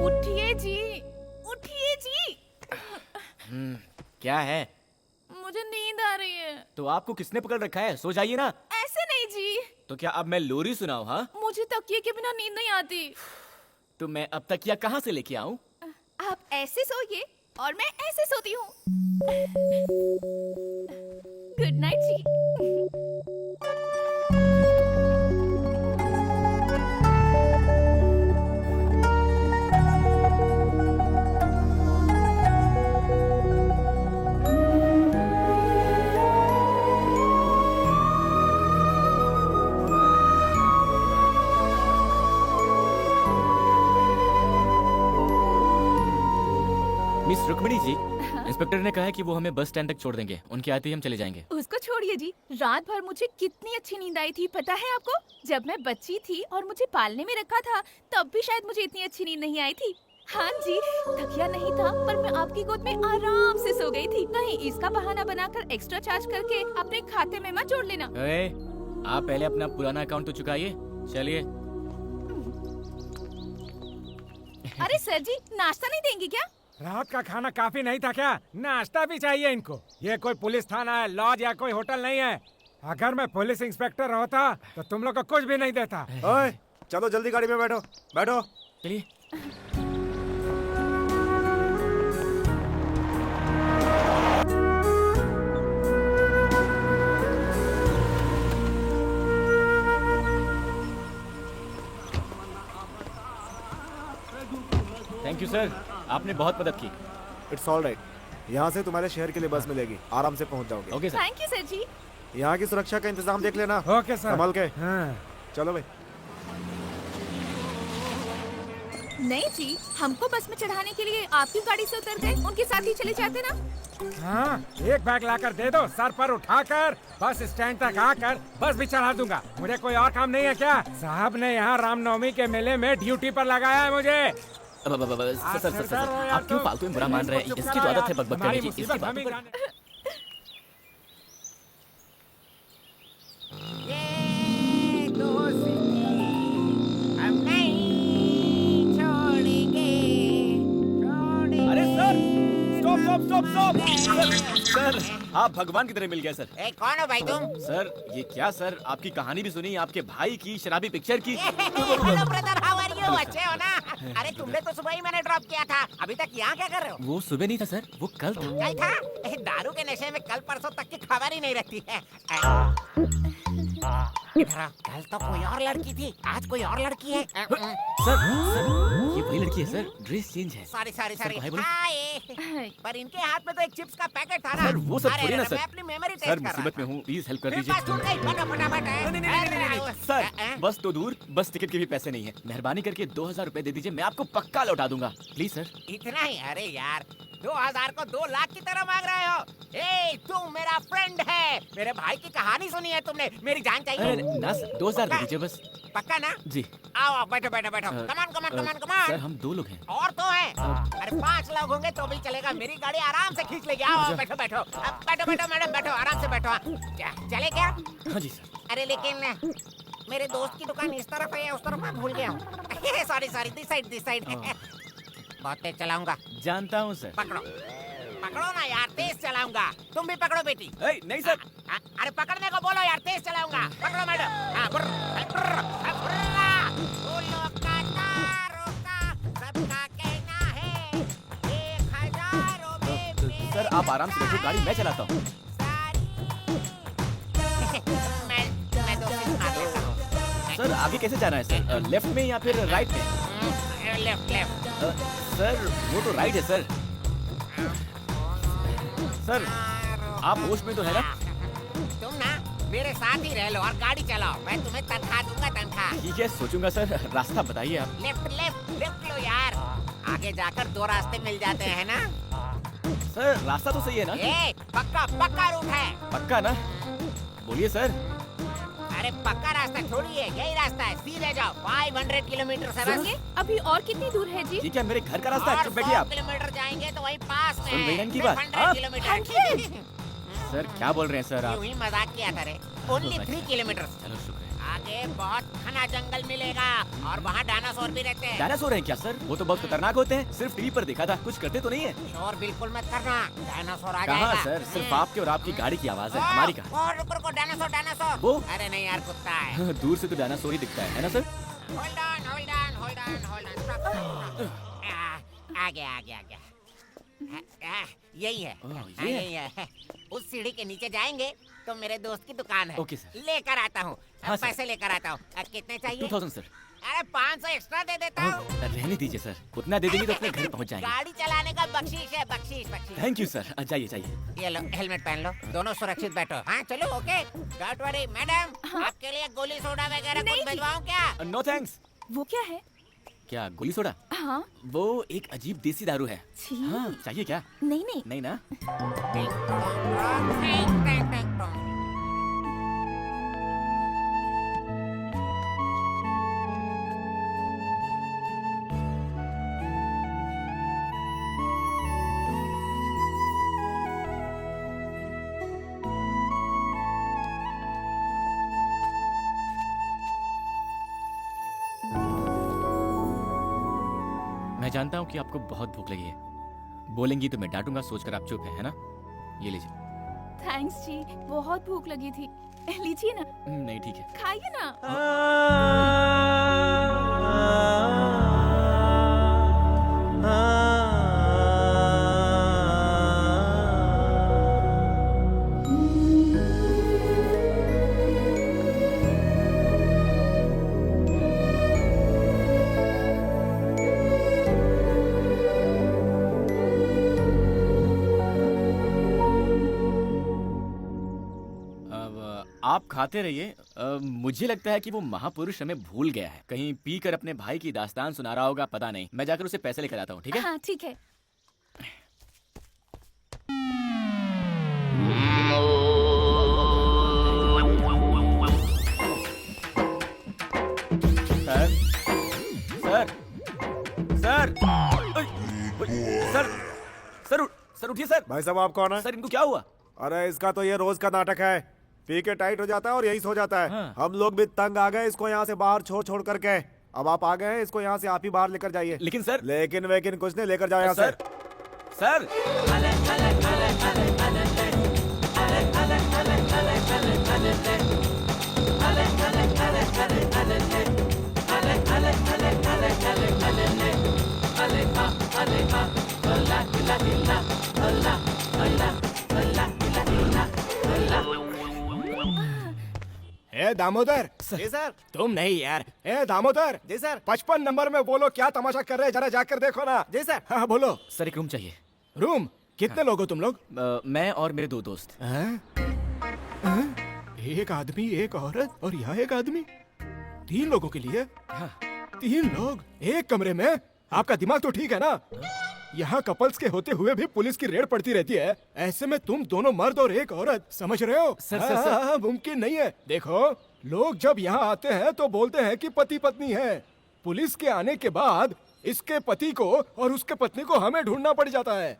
उठिए जी, उठिए जी। क्या है? मुझे नींद आ रही है। तो आपको किसने पकड़ रखा है? सो जाइए ना। ऐसे नहीं जी, तो क्या अब मैं लोरी सुनाऊं? हाँ मुझे तकिए के बिना नींद नहीं आती। तो मैं अब तक या कहाँ से लेके आऊं? आप ऐसे सोइए और मैं ऐसे सोती हूँ। गुड नाइट जी। मिस रुक्मिणी जी, इंस्पेक्टर ने कहा है कि वो हमें बस स्टैंड तक छोड़ देंगे। उनके आते ही हम चले जाएंगे। उसको छोड़िए जी। रात भर मुझे कितनी अच्छी नींद आई थी पता है आपको? जब मैं बच्ची थी और मुझे पालने में रखा था तब भी शायद मुझे इतनी अच्छी नींद नहीं आई थी। हाँ जी, थकिया नहीं था पर मैं आपकी गोद में आराम से सो गई थी। कहीं इसका बहाना बनाकर एक्स्ट्रा चार्ज करके अपने खाते में मत जोड़ लेना। आप पहले अपना पुराना अकाउंट तो चुकाइए। चलिए। अरे सर जी, नाश्ता नहीं देंगे क्या? रात का खाना काफी नहीं था क्या? नाश्ता भी चाहिए इनको। ये कोई पुलिस थाना है, लॉज या कोई होटल नहीं है। अगर मैं पुलिस इंस्पेक्टर होता तो तुम लोग को कुछ भी नहीं देता। ओए, चलो जल्दी गाड़ी में बैठो, बैठो। चलिए। थैंक यू सर, आपने बहुत मदद की। It's all right. यहाँ से तुम्हारे शहर के लिए बस मिलेगी, आराम से पहुँच जाओगे। Okay sir. Thank you sir जी। यहाँ की सुरक्षा का इंतजाम देख लेना। Okay sir. संभल के। हाँ। चलो भाई। नहीं जी, हमको बस में चढ़ाने के लिए आपकी गाड़ी से उतर गए, उनके साथ ही चले जाते ना। हाँ, एक बैग लाकर दे दो, सर पर उठाकर बस स्टैंड तक आकर बस भी चढ़ा दूंगा। मुझे कोई और काम नहीं है क्या? साहब ने यहाँ रामनवमी के मेले में ड्यूटी पर लगाया है मुझे। सर, आप क्यों फालतू में बुरा मान रहे हैं? इसकी तो आदत है बकबक करने की। इसकी बातों पर ये दोस्ती हम नहीं छोड़ेंगे, छोड़ेंगे। अरे सर, स्टॉप। सर, आप भगवान की तरह मिल गए सर। ए, कौन हो भाई तुम? सर, ये क्या सर, आपकी कहानी भी सुनी, आपके भाई की शराबी पिक्चर की। Hello brother, how are you? अच्छे हो ना? अरे तुमने तो सुबह ही मैंने ड्रॉप किया था। अभी तक यहाँ क्या कर रहे हो? वो सुबह नहीं था सर, वो कल था। कल था? दारू के नशे में कल परसों तक की खबर ही नहीं रहती है। इधर आओ, कल तो कोई और लड़की थी, आज कोई और लड़की है। सर, ये वही लड़की है सर, ड्रेस चेंज है। Sorry sorry sorry. भाई बोलो। हाय। पर इनके हाथ में तो एक चिप्स का पैकेट था ना। सर, वो सब अरे, थोड़ी ना अरे, सर। मैं अपनी मेमोरी टेस्ट सर, कर रहा मुसीबत था। में हूँ, प्लीज हेल्प कर मेरे दीजिए। पास छूट गई, फटाफट है। सर, बस तो दूर, बस टिकट के भी पैसे नहीं है। मेहरबानी करके 2000 रुपए दे दीजिए, मैं आपको पक्का लौटा दूंगा। Please sir. इतना ही? अरे यार, 2000 को 2 लाख की तरह मांग रहे हो? ए, तू मेरा फ्रेंड है। मेरे भाई की कहानी सुनी है तुमने? मेरी जान अरे चाहिए। ना सर, 2000 दे दीजिए बस। पक्का ना? जी। आओ आओ, बैठो बैठो बैठो। कमान कमान कमान सर, कमान। हम 2 लोग हैं। और तो है। अरे 5 लोग होंगे तो भी चलेगा। मेरी गाड़ी आराम से खींच लेगी। आओ आओ, बैठो बैठो। अब बैठो बैठो मैडम, बैठो आराम से बैठो। चले क्या? हाँ जी सर। अरे लेकिन मेरे दोस्त की दुकान इस तरफ है, उस तरफ मैं भूल गया हूँ। Sorry sorry, this side. बहुत तेज चलाऊंगा। जानता हूँ सर। पकड़ो पकड़ो ना यार, तेज चलाऊंगा। तुम भी पकड़ो बेटी। नहीं सर। अरे पकड़ने को बोलो यार, तेज चलाऊंगा। पकड़ो मैडम। हाँ, फूलों का तारों का सबका कहना है 1000 में मेरे सर, आप आराम से बैठो, गाड़ी मैं चलाता हूँ। मैं 2 सिर्फ खा लेता हूँ। सर, आगे कैसे जाना है सर? लेफ्ट में या फिर राइट में? लेफ्ट। सर, वो तो राइट है सर। सर, आप होश में तो है ना? तुम ना मेरे साथ ही रह लो और गाड़ी चलाओ। मैं तुम्हें तनख्वाह दूंगा, तनख्वाह। ठीक है, सोचूंगा सर। रास्ता बताइए आप। लेफ्ट लो यार। आगे जाकर 2 रास्ते मिल जाते हैं ना। सर, रास्ता तो सही है ना? ए, पक्का रूट है। पक्का ना? बोलिए सर। अरे पक्का रास्ता छोड़िए, यही रास्ता है, सीधे जाओ। 500 किलोमीटर से बस। अभी और कितनी दूर है जी? ये क्या मेरे घर का रास्ता है? और चुप बैठिए 100 आप। किलोमीटर जाएंगे तो वही पास में सुन रही हैं है। इनकी बात? 100 हाँ? किलोमीटर। सर, क्या बोल रहे हैं सर आप? यूं ही मजाक किया था रे। Only 3 kilometre. चलो, शुक्र है। आगे बहुत घना जंगल मिलेगा और वहाँ डायनासोर भी रहते हैं। डायनासोर हैं क्या सर? वो तो बहुत खतरनाक होते हैं। सिर्फ टीवी पर देखा था, कुछ करते तो नहीं है। शोर बिल्कुल मत करना, डायनासोर आ कहाँ जाएगा। सर? सिर्फ आपके और आपकी गाड़ी की आवाज है, हमारी कहाँ? और रुको डायनासोर। वो? अरे नहीं यार, कुत्ता है। दूर से तो डायनासोर ही दिखता है ना सर? Hold on. Stop. आ गया। यही है। ओह, हाँ, ये यही है। उस सीढ़ी के नीचे जाएंगे तो मेरे दोस्त की दुकान है। Okay, sir. लेकर आता हूँ। हाँ, सर। पैसे लेकर आता हूँ। कितने चाहिए? 2000 सर। अरे 500 एक्स्ट्रा दे देता हूँ। रहने दीजिए सर, उतना दे देंगे तो अपने घर पहुंच जाएंगे। गाड़ी चलाने का बख्शीश है, बख्शीश। Thank you sir. जाइए। ये लो, हेलमेट पहन लो, दोनों सुरक्षित बैठो। हाँ चलो, ओके। Don't worry madam. आपके लिए गोली सोडा वगैरह कुछ भिजवाऊं क्या? No thanks. वो क्या है? क्या गोली सोडा? हाँ। हाँ वो एक अजीब देसी दारू है। छी। हाँ, चाहिए क्या? नहीं नहीं नहीं ना? मैं जानता हूँ कि आपको बहुत भूख लगी है। बोलेंगी तो मैं डांटूंगा, सोचकर आप चुप है ना? ये लीजिए। थैंक्स जी, बहुत भूख लगी थी। लीजिए ना, नहीं ठीक है। खाइए ना। अब आप खाते रहिए। मुझे लगता है कि वो महापुरुष हमें भूल गया है। कहीं पीकर अपने भाई की दास्तान सुना रहा होगा, पता नहीं। मैं जाकर उसे पैसे लेकर आता हूँ, ठीक है? हाँ ठीक है। Sir, sir, sir, sir, sir, sir उठिए सर। भाई साहब आप कौन है? सर इनको क्या हुआ? अरे इसका तो ये रोज का नाटक है। पी के टाइट हो जाता है और यही सो जाता है। हाँ। हम लोग भी तंग आ गए इसको यहाँ से बाहर छोड़ छोड़ करके। अब आप आ गए हैं, इसको यहाँ से आप ही बाहर लेकर जाइए। लेकिन सर, लेकिन वेकिन कुछ नहीं, लेकर जाओ यहाँ से। सर, सर, ए दामोदर, जी सर। तुम नहीं यार। ए दामोदर, जी सर। 55 नंबर में बोलो क्या तमाशा कर रहे हैं, जरा जाकर देखो ना। जी सर। हाँ बोलो। सर एक रूम चाहिए। रूम? कितने लोग हो तुम लोग? मैं और मेरे 2 दोस्त। एक आदमी, एक औरत और यहाँ एक आदमी, 3 लोगों के लिए? हाँ। 3 लोग एक कमरे में? आपका दिमाग तो ठीक है ना? यहाँ कपल्स के होते हुए भी पुलिस की रेड पड़ती रहती है। ऐसे में तुम दोनों मर्द और एक औरत, समझ रहे हो? Sir, sir, sir. हाँ, मुमकिन नहीं है। देखो, लोग जब यहाँ आते हैं तो बोलते हैं कि पति पत्नी है। पुलिस के आने के बाद इसके पति को और उसके पत्नी को हमें ढूंढना पड़ जाता है।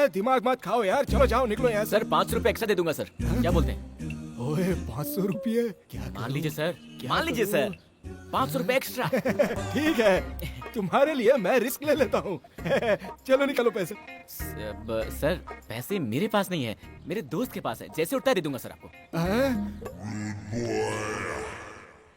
दिमाग मत खाओ यार, चलो जाओ, निकलो यहाँ से। सर 5 रुपए एक्स्ट्रा दे दूंगा सर। क्या बोलते हैं? ओए 500 रुपये? क्या मान करूं? लीजिए सर, क्या मान लीजिए करूं? सर, 500 रुपए एक्स्ट्रा। ठीक है, तुम्हारे लिए मैं रिस्क ले लेता हूँ। चलो निकलो पैसे। सर पैसे मेरे पास नहीं है, मेरे दोस्त के पास है। जैसे उठता है दे दूंगा सर आपको।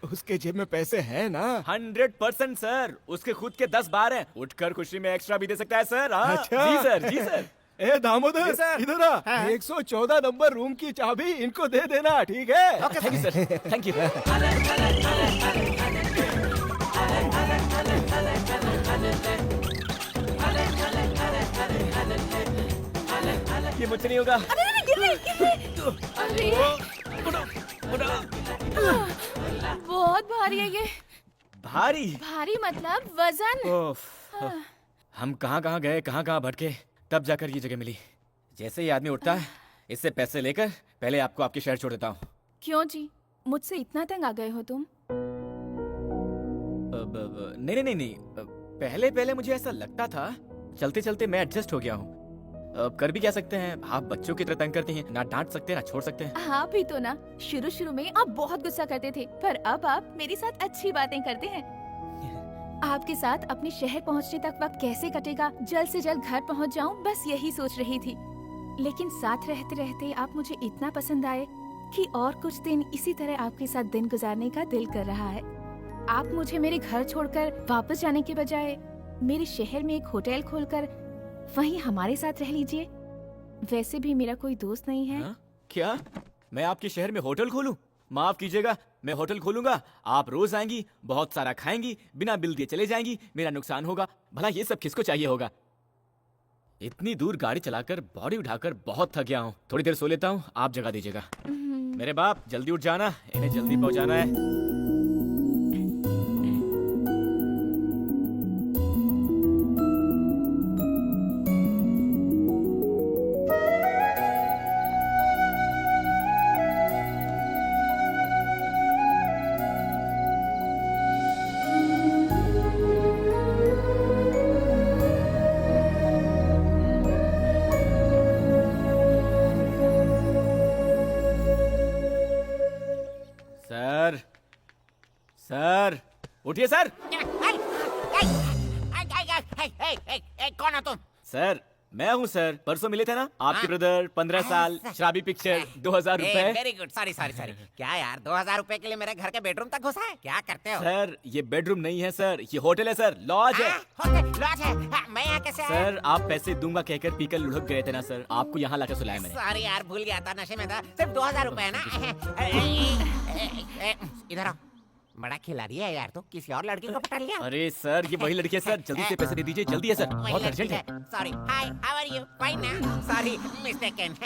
उसके जेब में पैसे हैं ना? 100% सर, उसके खुद के 10 बार हैं। उठकर खुशी में एक्स्ट्रा भी दे सकता है सर। हाँ। अच्छा। जी सर, जी सर। ए दामोदर, जी सर। इधर आ। 114 नंबर रूम की चाबी इनको दे देना, ठीक है? Thank you sir, thank you. ये मुझसे नहीं होगा। अरे बहुत भारी है ये। भारी? भारी मतलब वजन। ओफ। हम कहाँ गए, कहाँ भटके, तब जाकर ये जगह मिली। जैसे ही आदमी उठता है, इससे पैसे लेकर पहले आपको आपके शहर छोड़ देता हूँ। क्यों जी, मुझसे इतना तंग आ गए हो तुम? नहीं। पहले मुझे ऐसा लगता था। चलते चलते मैं एडजस्ट हो गया हूँ। अब कर भी क्या सकते हैं, आप बच्चों की तरह तंग करते हैं, ना डांट सकते ना छोड़ सकते हैं। हाँ भी तो ना, शुरू में आप बहुत गुस्सा करते थे, पर अब आप मेरे साथ अच्छी बातें करते हैं। आपके साथ अपने शहर पहुँचने तक वक्त कैसे कटेगा, जल्द से जल्द घर पहुँच जाऊँ, बस यही सोच रही थी। लेकिन साथ रहते रहते आप मुझे इतना पसंद आए कि और कुछ दिन इसी तरह आपके साथ दिन गुजारने का दिल कर रहा है। आप मुझे मेरे घर छोड़कर वापस जाने के बजाय मेरे शहर में एक होटल खोलकर वहीं हमारे साथ रह लीजिए। वैसे भी मेरा कोई दोस्त नहीं है। हाँ? क्या मैं आपके शहर में होटल खोलूं? माफ कीजिएगा, मैं होटल खोलूंगा, आप रोज आएंगी, बहुत सारा खाएंगी, बिना बिल दिए चले जाएंगी, मेरा नुकसान होगा। भला ये सब किसको चाहिए होगा? इतनी दूर गाड़ी चलाकर बॉडी उठाकर बहुत थक गया हूँ। थोड़ी देर सो लेता हूँ, आप जगह दीजिएगा। मेरे बाप जल्दी उठ जाना, इन्हें जल्दी पहुंचाना है। उठिए सर। कौन हो तुम? सर मैं हूँ सर, परसों मिले थे ना आपके ब्रदर, 15 साल, शराबी पिक्चर, 2000 रुपए। Very good, sorry sorry sorry. क्या यार 2000 रुपए के लिए मेरे घर के बेडरूम तक घुसा है? क्या करते हो? सर ये बेडरूम नहीं है सर, ये होटल है सर, लॉज है। होटल लॉज है? मैं यहाँ कैसे आया? सर आप पैसे दूंगा कहकर पीकर लुढ़क गए थे ना सर, आपको यहाँ लाकर सुलाया मैंने। सॉरी यार, भूल गया था, नशे में था। सिर्फ 2000 रुपए है ना? इधर आओ। बड़ा खिलाड़ी है यार, तो किसी और लड़की को पटा लिया? अरे सर ये वही लड़की है सर, जल्दी से पैसे दे दीजिए, जल्दी है सर, बहुत अर्जेंट है। Sorry, hi, how are you? Fine ना? Sorry, mistaken.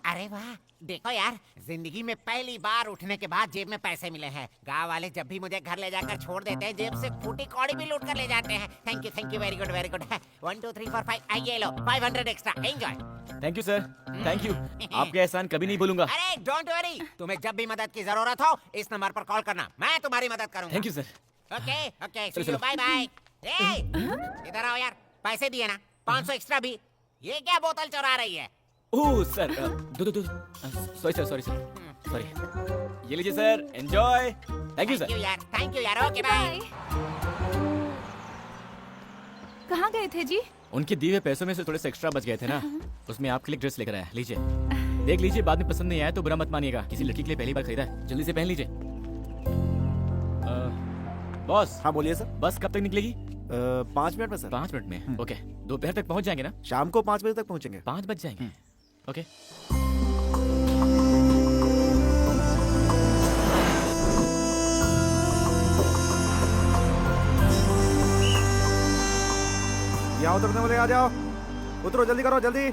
अरे वाह, देखो यार, जिंदगी में पहली बार उठने के बाद जेब में पैसे मिले हैं। गांव वाले जब भी मुझे घर ले जाकर छोड़ देते हैं, जेब से फूटी कौड़ी भी लूट कर ले जाते हैं। Thank you, very good, very good. 1 2 3 4 5, आइए लो, 500 extra, enjoy. Thank you sir, thank you, आपका एहसान कभी नहीं भूलूंगा। अरे डोंट वरी, तुम्हें जब भी मदद की जरूरत हो इस नंबर पर कॉल करना, मैं तुम्हारी मदद करूंगा। Thank you sir. Okay okay, चलो, सी यू, चलो। Bye bye. ए, इधर आओ यार, पैसे दिए ना, 500 एक्स्ट्रा भी। ये क्या बोतल चुरा रही है? ओह सर, दो सॉरी सर, सॉरी, ये लीजिए sir, enjoy. Thank you sir. Thank you यार, ओके बाय। कहाँ गए थे जी? उनके दिए हुए पैसों में से थोड़े से एक्स्ट्रा बच गए थे ना, उसमें आपके लिए ड्रेस लेकर आया, लीजिए, देख लीजिए, बाद में पसंद नहीं आया तो बुरा मत मानिएगा, किसी लड़की के लिए पहली बार खरीदा है, जल्दी से पहन लीजिए। बॉस। हाँ बोलिए सर। बस कब तक निकलेगी? 5 मिनट में सर। 5 मिनट में? ओके, दोपहर तक पहुंच जाएंगे ना? शाम को 5 बजे तक पहुंचेंगे। 5 बज जाएंगे। ओके। यहाँ उतरने वाले आ जाओ, उतरो, जल्दी करो, जल्दी।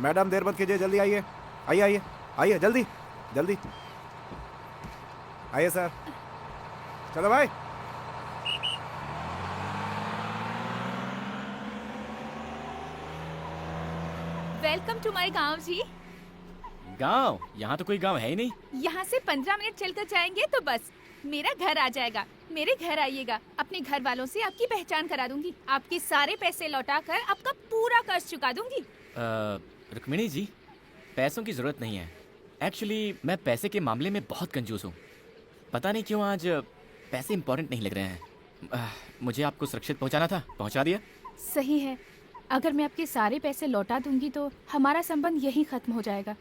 मैडम देर मत कीजिए, जल्दी आइए, आइए आइए आइए, जल्दी जल्दी आइए सर। चलो भाई। वेलकम टू माय गांव जी। गांव? यहाँ तो कोई गांव है ही नहीं। यहाँ से 15 मिनट चलकर जाएंगे तो बस मेरा घर आ जाएगा। मेरे घर आइएगा, अपने घर वालों से आपकी पहचान करा दूंगी, आपके सारे पैसे लौटाकर आपका पूरा कर्ज चुका दूंगी। रुक्मिणी जी, पैसों की जरूरत नहीं है। एक्चुअली मैं पैसे के मामले में बहुत कंजूस हूँ। पता नहीं क्यों आज पैसे इंपॉर्टेंट नहीं लग रहे हैं। मुझे आपको सुरक्षित पहुँचाना था, पहुँचा दिया। सही है, अगर मैं आपके सारे पैसे लौटा दूंगी तो हमारा संबंध यहीं खत्म हो जाएगा।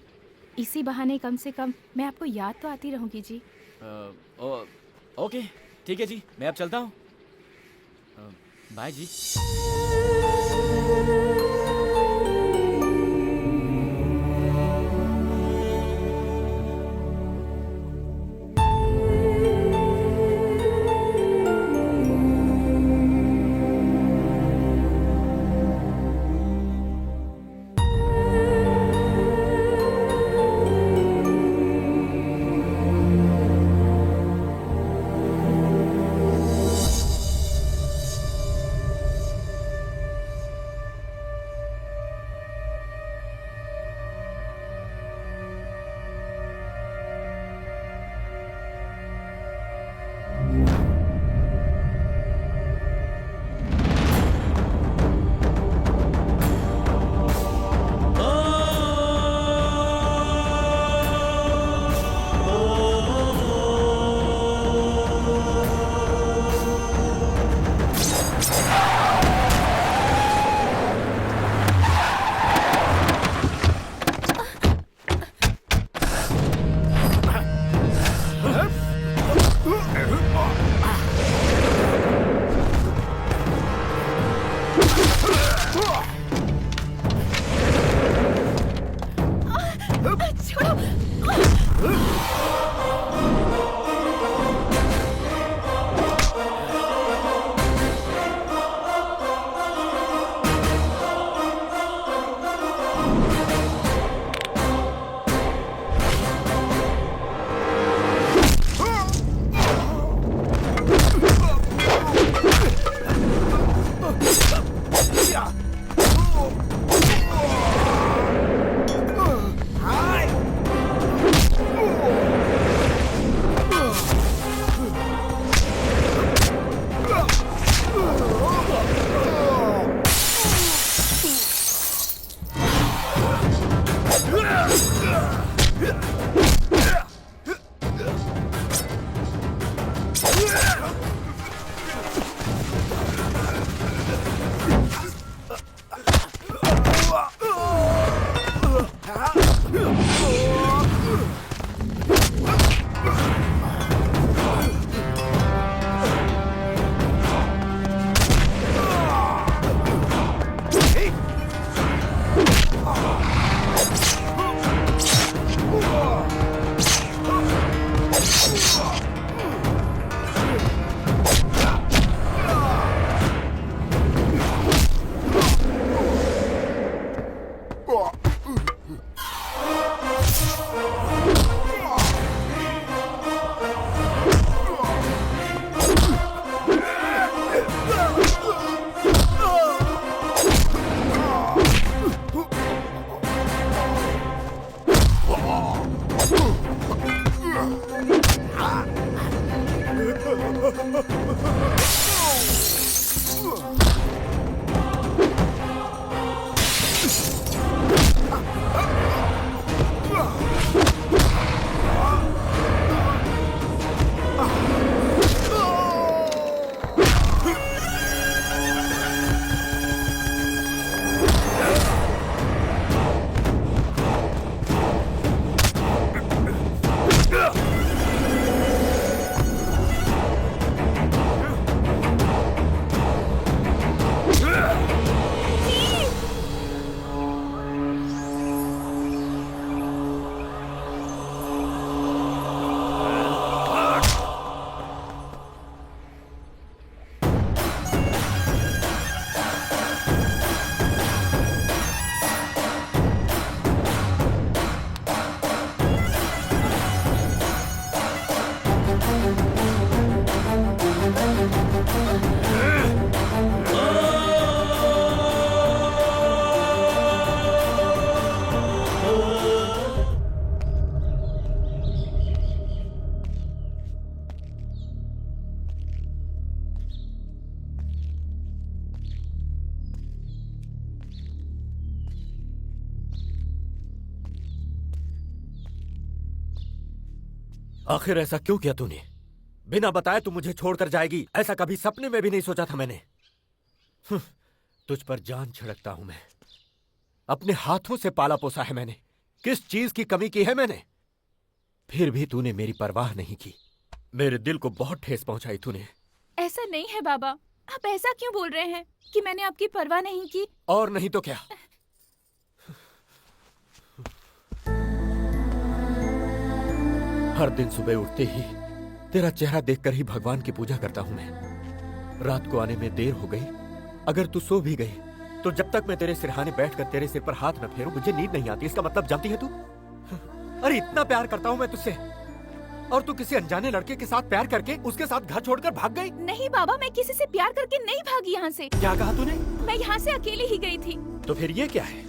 इसी बहाने कम से कम मैं आपको याद तो आती रहूंगी जी। ओके ठीक है जी, मैं अब चलता हूँ। बाय जी। आखिर ऐसा क्यों किया तूने? बिना बताए तू मुझे छोड़कर जाएगी, ऐसा कभी सपने में भी नहीं सोचा था मैंने। तुझ पर जान छिड़कता हूं मैं। अपने हाथों से पाला पोसा है मैंने। किस चीज की कमी की है मैंने? फिर भी तूने मेरी परवाह नहीं की। मेरे दिल को बहुत ठेस पहुंचाई तूने। ऐसा नहीं है बाबा, आप ऐसा क्यों बोल रहे हैं कि मैंने आपकी परवाह नहीं की? और नहीं तो क्या। हर दिन सुबह उठते ही तेरा चेहरा देखकर ही भगवान की पूजा करता हूं मैं। रात को आने में देर हो गई, अगर तू सो भी गई तो जब तक मैं तेरे सिरहाने बैठकर तेरे सिर पर हाथ न फेरूं मुझे नींद नहीं आती। इसका मतलब जानती है तू? अरे इतना प्यार करता हूं मैं तुझसे, और तू किसी अनजाने लड़के के साथ प्यार करके उसके साथ घर छोड़कर भाग गई। नहीं बाबा, मैं किसी से प्यार करके नहीं भागी यहाँ से। क्या कहा तूने? मैं यहाँ से अकेली ही गई थी। तो फिर ये क्या है?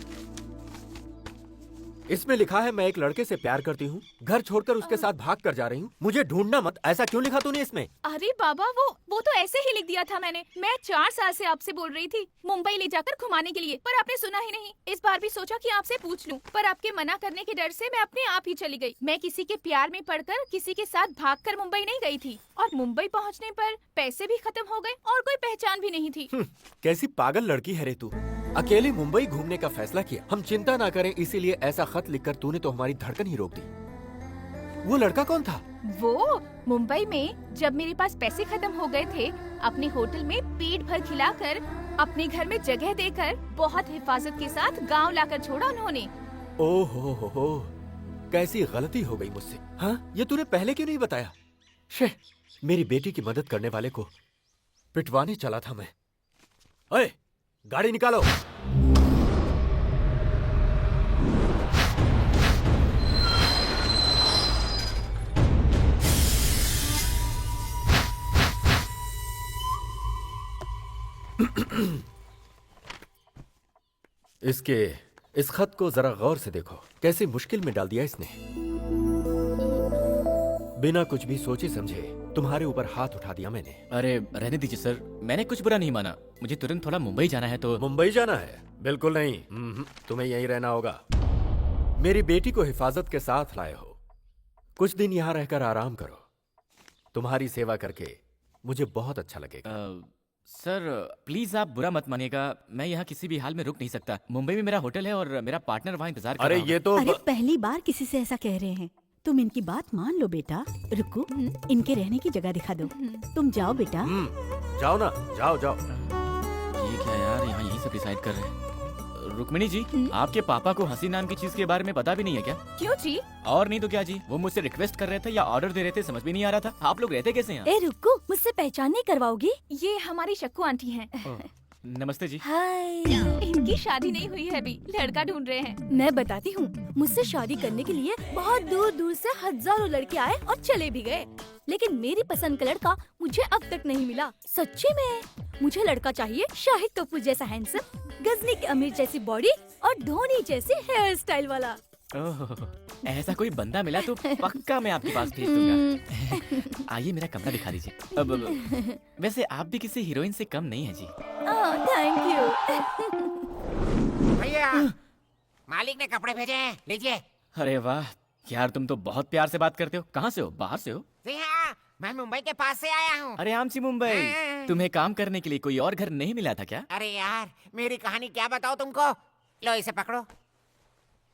इसमें लिखा है मैं एक लड़के से प्यार करती हूँ, घर छोड़कर उसके साथ भाग कर जा रही हूँ, मुझे ढूंढना मत। ऐसा क्यों लिखा तूने इसमें? अरे बाबा, वो तो ऐसे ही लिख दिया था मैंने। मैं 4 साल से आपसे बोल रही थी मुंबई ले जाकर घुमाने के लिए, पर आपने सुना ही नहीं। इस बार भी सोचा कि आपसे पूछ लूं, पर आपके मना करने के डर से मैं अपने आप ही चली गई। मैं किसी के प्यार में पड़कर किसी के साथ भागकर मुंबई नहीं गई थी, और मुंबई पहुंचने पर पैसे भी खत्म हो गए और कोई पहचान भी नहीं थी। कैसी पागल लड़की है रे तू। अकेले मुंबई घूमने का फैसला किया, हम चिंता ना करें इसीलिए ऐसा खत लिखकर तूने तो हमारी धड़कन ही रोक दी। वो लड़का कौन था? वो मुंबई में जब मेरे पास पैसे खत्म हो गए थे, अपने होटल में पेट भर खिलाकर, अपने घर में जगह देकर, बहुत हिफाजत के साथ गांव लाकर छोड़ा उन्होंने। ओहो हो, कैसी गलती हो गई मुझसे। हाँ, ये तूने पहले क्यों नहीं बताया? शे, मेरी बेटी की मदद करने वाले को पिटवाने चला था मैं। ओए, गाड़ी निकालो। इस खत को जरा गौर से देखो, कैसे मुश्किल में डाल दिया इसने। बिना कुछ भी सोचे समझे तुम्हारे ऊपर हाथ उठा दिया मैंने। अरे रहने दीजिए सर, मैंने कुछ बुरा नहीं माना। मुझे तुरंत थोड़ा मुंबई जाना है तो। मुंबई जाना है? बिल्कुल नहीं, तुम्हें यहीं रहना होगा। मेरी बेटी को हिफाजत के साथ लाए हो, कुछ दिन यहाँ रहकर आराम करो। तुम्हारी सेवा करके मुझे बहुत अच्छा लगेगा। सर प्लीज आप बुरा मत मानिएगा, मैं यहाँ किसी भी हाल में रुक नहीं सकता। मुंबई में मेरा होटल है और मेरा पार्टनर वहाँ इंतजार कर अरे रहा होगा। ये तो अरे पहली बार किसी से ऐसा कह रहे हैं। तुम इनकी बात मान लो बेटा। रुको, इनके रहने की जगह दिखा दो। तुम जाओ बेटा। जाओ ना, जाओ जाओ। ये क्या यार, यहाँ यही सब डिसाइड कर रहे हैं। रुक्मिणी जी, आपके पापा को हंसी नाम की चीज के बारे में पता भी नहीं है क्या? क्यों जी? और नहीं तो क्या जी, वो मुझसे रिक्वेस्ट कर रहे थे या ऑर्डर दे रहे थे, समझ भी नहीं आ रहा था। आप लोग रहते कैसे हैं? ए रुको, मुझसे पहचान नहीं करवाओगी? ये हमारी शक्कू आंटी हैं। नमस्ते जी। हाय। इनकी शादी नहीं हुई है अभी, लड़का ढूंढ रहे हैं। मैं बताती हूँ, मुझसे शादी करने के लिए बहुत दूर दूर से हजारों लड़के आए और चले भी गए, लेकिन मेरी पसंद का लड़का मुझे अब तक नहीं मिला। सच्ची में मुझे लड़का चाहिए शाहिद कपूर जैसा हैंडसम, गजनी की अमीर जैसी बॉडी और धोनी जैसी हेयर स्टाइल वाला। ओह, ऐसा कोई बंदा मिला तो पक्का मैं आपके पास भेज दूंगा। आइए मेरा कमरा दिखा दीजिए। अब वैसे आप भी किसी हीरोइन से कम नहीं है जी। Thank you. भैया, मालिक ने कपड़े भेजे हैं, लीजिए। अरे वाह यार, तुम तो बहुत प्यार से बात करते हो। कहाँ से हो? बाहर से हो? जी हाँ, मैं मुंबई के पास से आया हूँ। अरे आम सी मुंबई, तुम्हें काम करने के लिए कोई और घर नहीं मिला था क्या? अरे यार, मेरी कहानी क्या बताओ तुमको। लो इसे पकड़ो।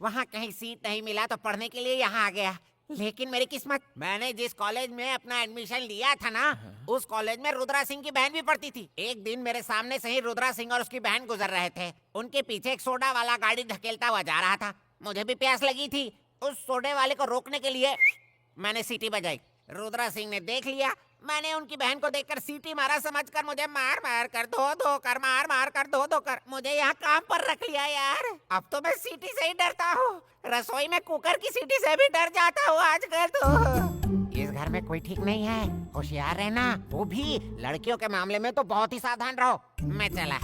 वहाँ कहीं सीट नहीं मिला तो पढ़ने के लिए यहाँ आ गया। लेकिन मेरी किस्मत, मैंने जिस कॉलेज में अपना एडमिशन लिया था ना, उस कॉलेज में रुद्रा सिंह की बहन भी पढ़ती थी। एक दिन मेरे सामने से ही रुद्रा सिंह और उसकी बहन गुजर रहे थे। उनके पीछे एक सोडा वाला गाड़ी धकेलता हुआ जा रहा था। मुझे भी प्यास लगी थी। उस सोडे वाले को रोकने के लिए मैंने सीटी बजाई। रुद्रा सिंह ने देख लिया। मैंने उनकी बहन को देखकर सीटी मारा, समझकर मुझे मार मार कर धो कर मार मार कर धो कर मुझे यहाँ काम पर रख लिया यार। अब तो मैं सीटी से ही डरता हूँ। रसोई में कुकर की सीटी से भी डर जाता हूँ आजकल तो। इस घर में कोई ठीक नहीं है, होशियार रहना। वो भी लड़कियों के मामले में तो बहुत ही सावधान रहो। मैं चला।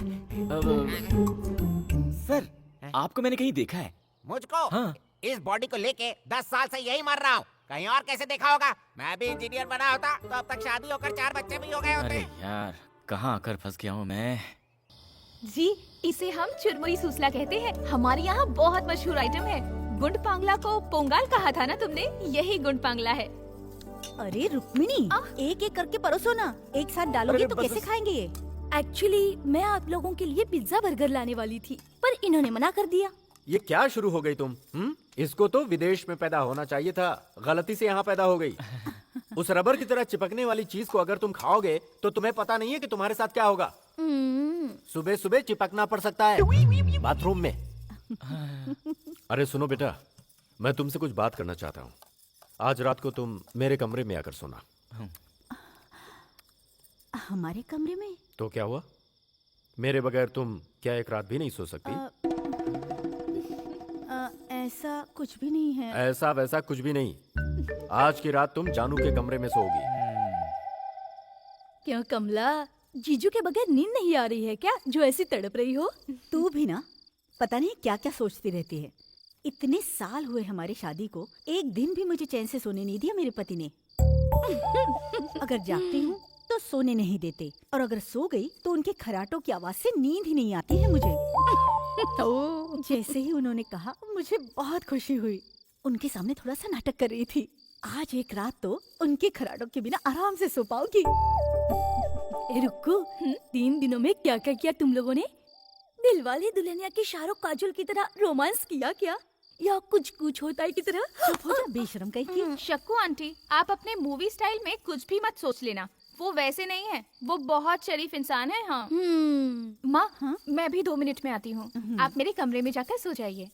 सर, आपको मैंने कहीं देखा है। मुझको? हाँ। इस बॉडी को लेके 10 साल से यही मर रहा हूँ। कहीं और कैसे देखा होगा? मैं भी इंजीनियर बना होता तो अब तक शादी होकर 4 बच्चे भी हो गए होते। अरे यार, कहाँ आकर फंस गया हूँ मैं। जी, इसे हम चुरमुरी सूसला कहते हैं। हमारे यहाँ बहुत मशहूर आइटम है। गुंड पांगला को पोंगाल कहा था ना तुमने? यही गुंड पांगला है। अरे रुक्मिणी, एक एक करके परोसो ना, एक साथ डालोगे अरे तो बस- कैसे खाएंगे ये? एक्चुअली मैं आप लोगों के लिए पिज्जा बर्गर लाने वाली थी, पर इन्होंने मना कर दिया। ये क्या शुरू हो गई तुम? इसको तो विदेश में पैदा होना चाहिए था, गलती से यहाँ पैदा हो गई। उस रबर की तरह चिपकने वाली चीज को अगर तुम खाओगे तो तुम्हें पता नहीं है कि तुम्हारे साथ क्या होगा। सुबह सुबह चिपकना पड़ सकता है बाथरूम में। अरे सुनो बेटा, मैं तुमसे कुछ बात करना चाहता हूँ। आज रात को तुम मेरे कमरे में आकर सोना। हमारे कमरे में? तो क्या हुआ? मेरे बगैर तुम क्या एक रात भी नहीं सो सकती? ऐसा कुछ भी नहीं है। ऐसा वैसा कुछ भी नहीं। आज की रात तुम जानू के कमरे में सोओगी। क्यों कमला, जीजू के बगैर नींद नहीं आ रही है क्या, जो ऐसी तड़प रही हो? तू भी ना, पता नहीं क्या क्या सोचती रहती है। इतने साल हुए हमारी शादी को, एक दिन भी मुझे चैन से सोने नहीं दिया मेरे पति ने। अगर जागती हूँ तो सोने नहीं देते, और अगर सो गई तो उनके खराटों की आवाज से नींद ही नहीं आती है मुझे। जैसे ही उन्होंने कहा, मुझे बहुत खुशी हुई। उनके सामने थोड़ा सा नाटक कर रही थी। आज एक रात तो उनके खराटों के बिना आराम से सो पाऊंगी। रुको, 3 दिनों में क्या क्या किया तुम लोगों ने? दिलवाले दुल्हनिया की शाहरुख काजोल की तरह रोमांस किया क्या, या कुछ कुछ होता है की तरह? चुप हो जा बेशरम कहीं की। शक्कू आंटी, आप अपने मूवी स्टाइल में कुछ भी मत सोच लेना। वो वैसे नहीं है, वो बहुत शरीफ इंसान है। हाँ माँ, मैं भी 2 मिनट में आती हूँ। आप मेरे कमरे में जाकर सो जाइए।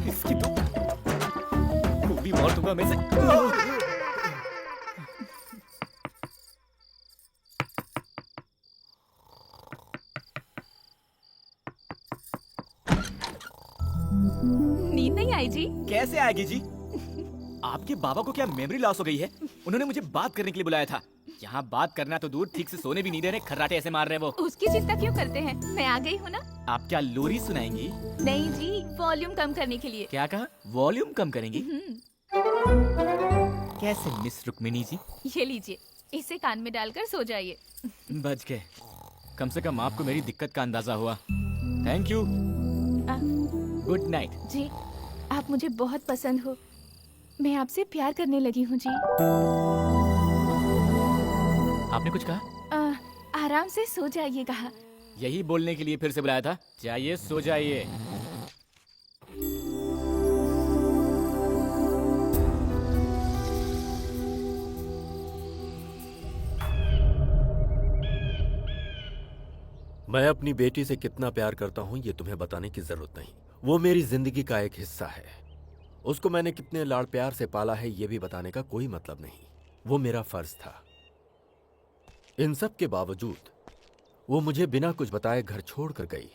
इसकी तो खूबी मार दूंगा मैं से। नींद नहीं आई जी? कैसे आएगी जी? आपके बाबा को क्या मेमोरी लॉस हो गई है? उन्होंने मुझे बात करने के लिए बुलाया था। यहाँ बात करना तो दूर, ठीक से सोने भी नहीं दे रहे, खर्राटे ऐसे मार रहे हैं वो। उसकी चिंता क्यों करते हैं, मैं आ गई हूँ ना। आप क्या लोरी सुनाएंगी? नहीं जी, वॉल्यूम कम करने के लिए। क्या कहा? वॉल्यूम कम करेंगी? कैसे मिस रुक्मिणी जी? ये लीजिए, इसे कान में डालकर सो जाइए। बच गए, कम से कम आपको मेरी दिक्कत का अंदाजा हुआ। Thank you, good night. जी, आप मुझे बहुत पसंद हो। मैं आपसे प्यार करने लगी हूँ जी। आपने कुछ कहा? आराम से सो जाइए कहा। यही बोलने के लिए फिर से बुलाया था। जाइए सो जाइए। मैं अपनी बेटी से कितना प्यार करता हूं ये तुम्हें बताने की जरूरत नहीं। वो मेरी जिंदगी का एक हिस्सा है। उसको मैंने कितने लाड़ प्यार से पाला है ये भी बताने का कोई मतलब नहीं। वो मेरा फर्ज था। इन सब के बावजूद वो मुझे बिना कुछ बताए घर छोड़कर गई।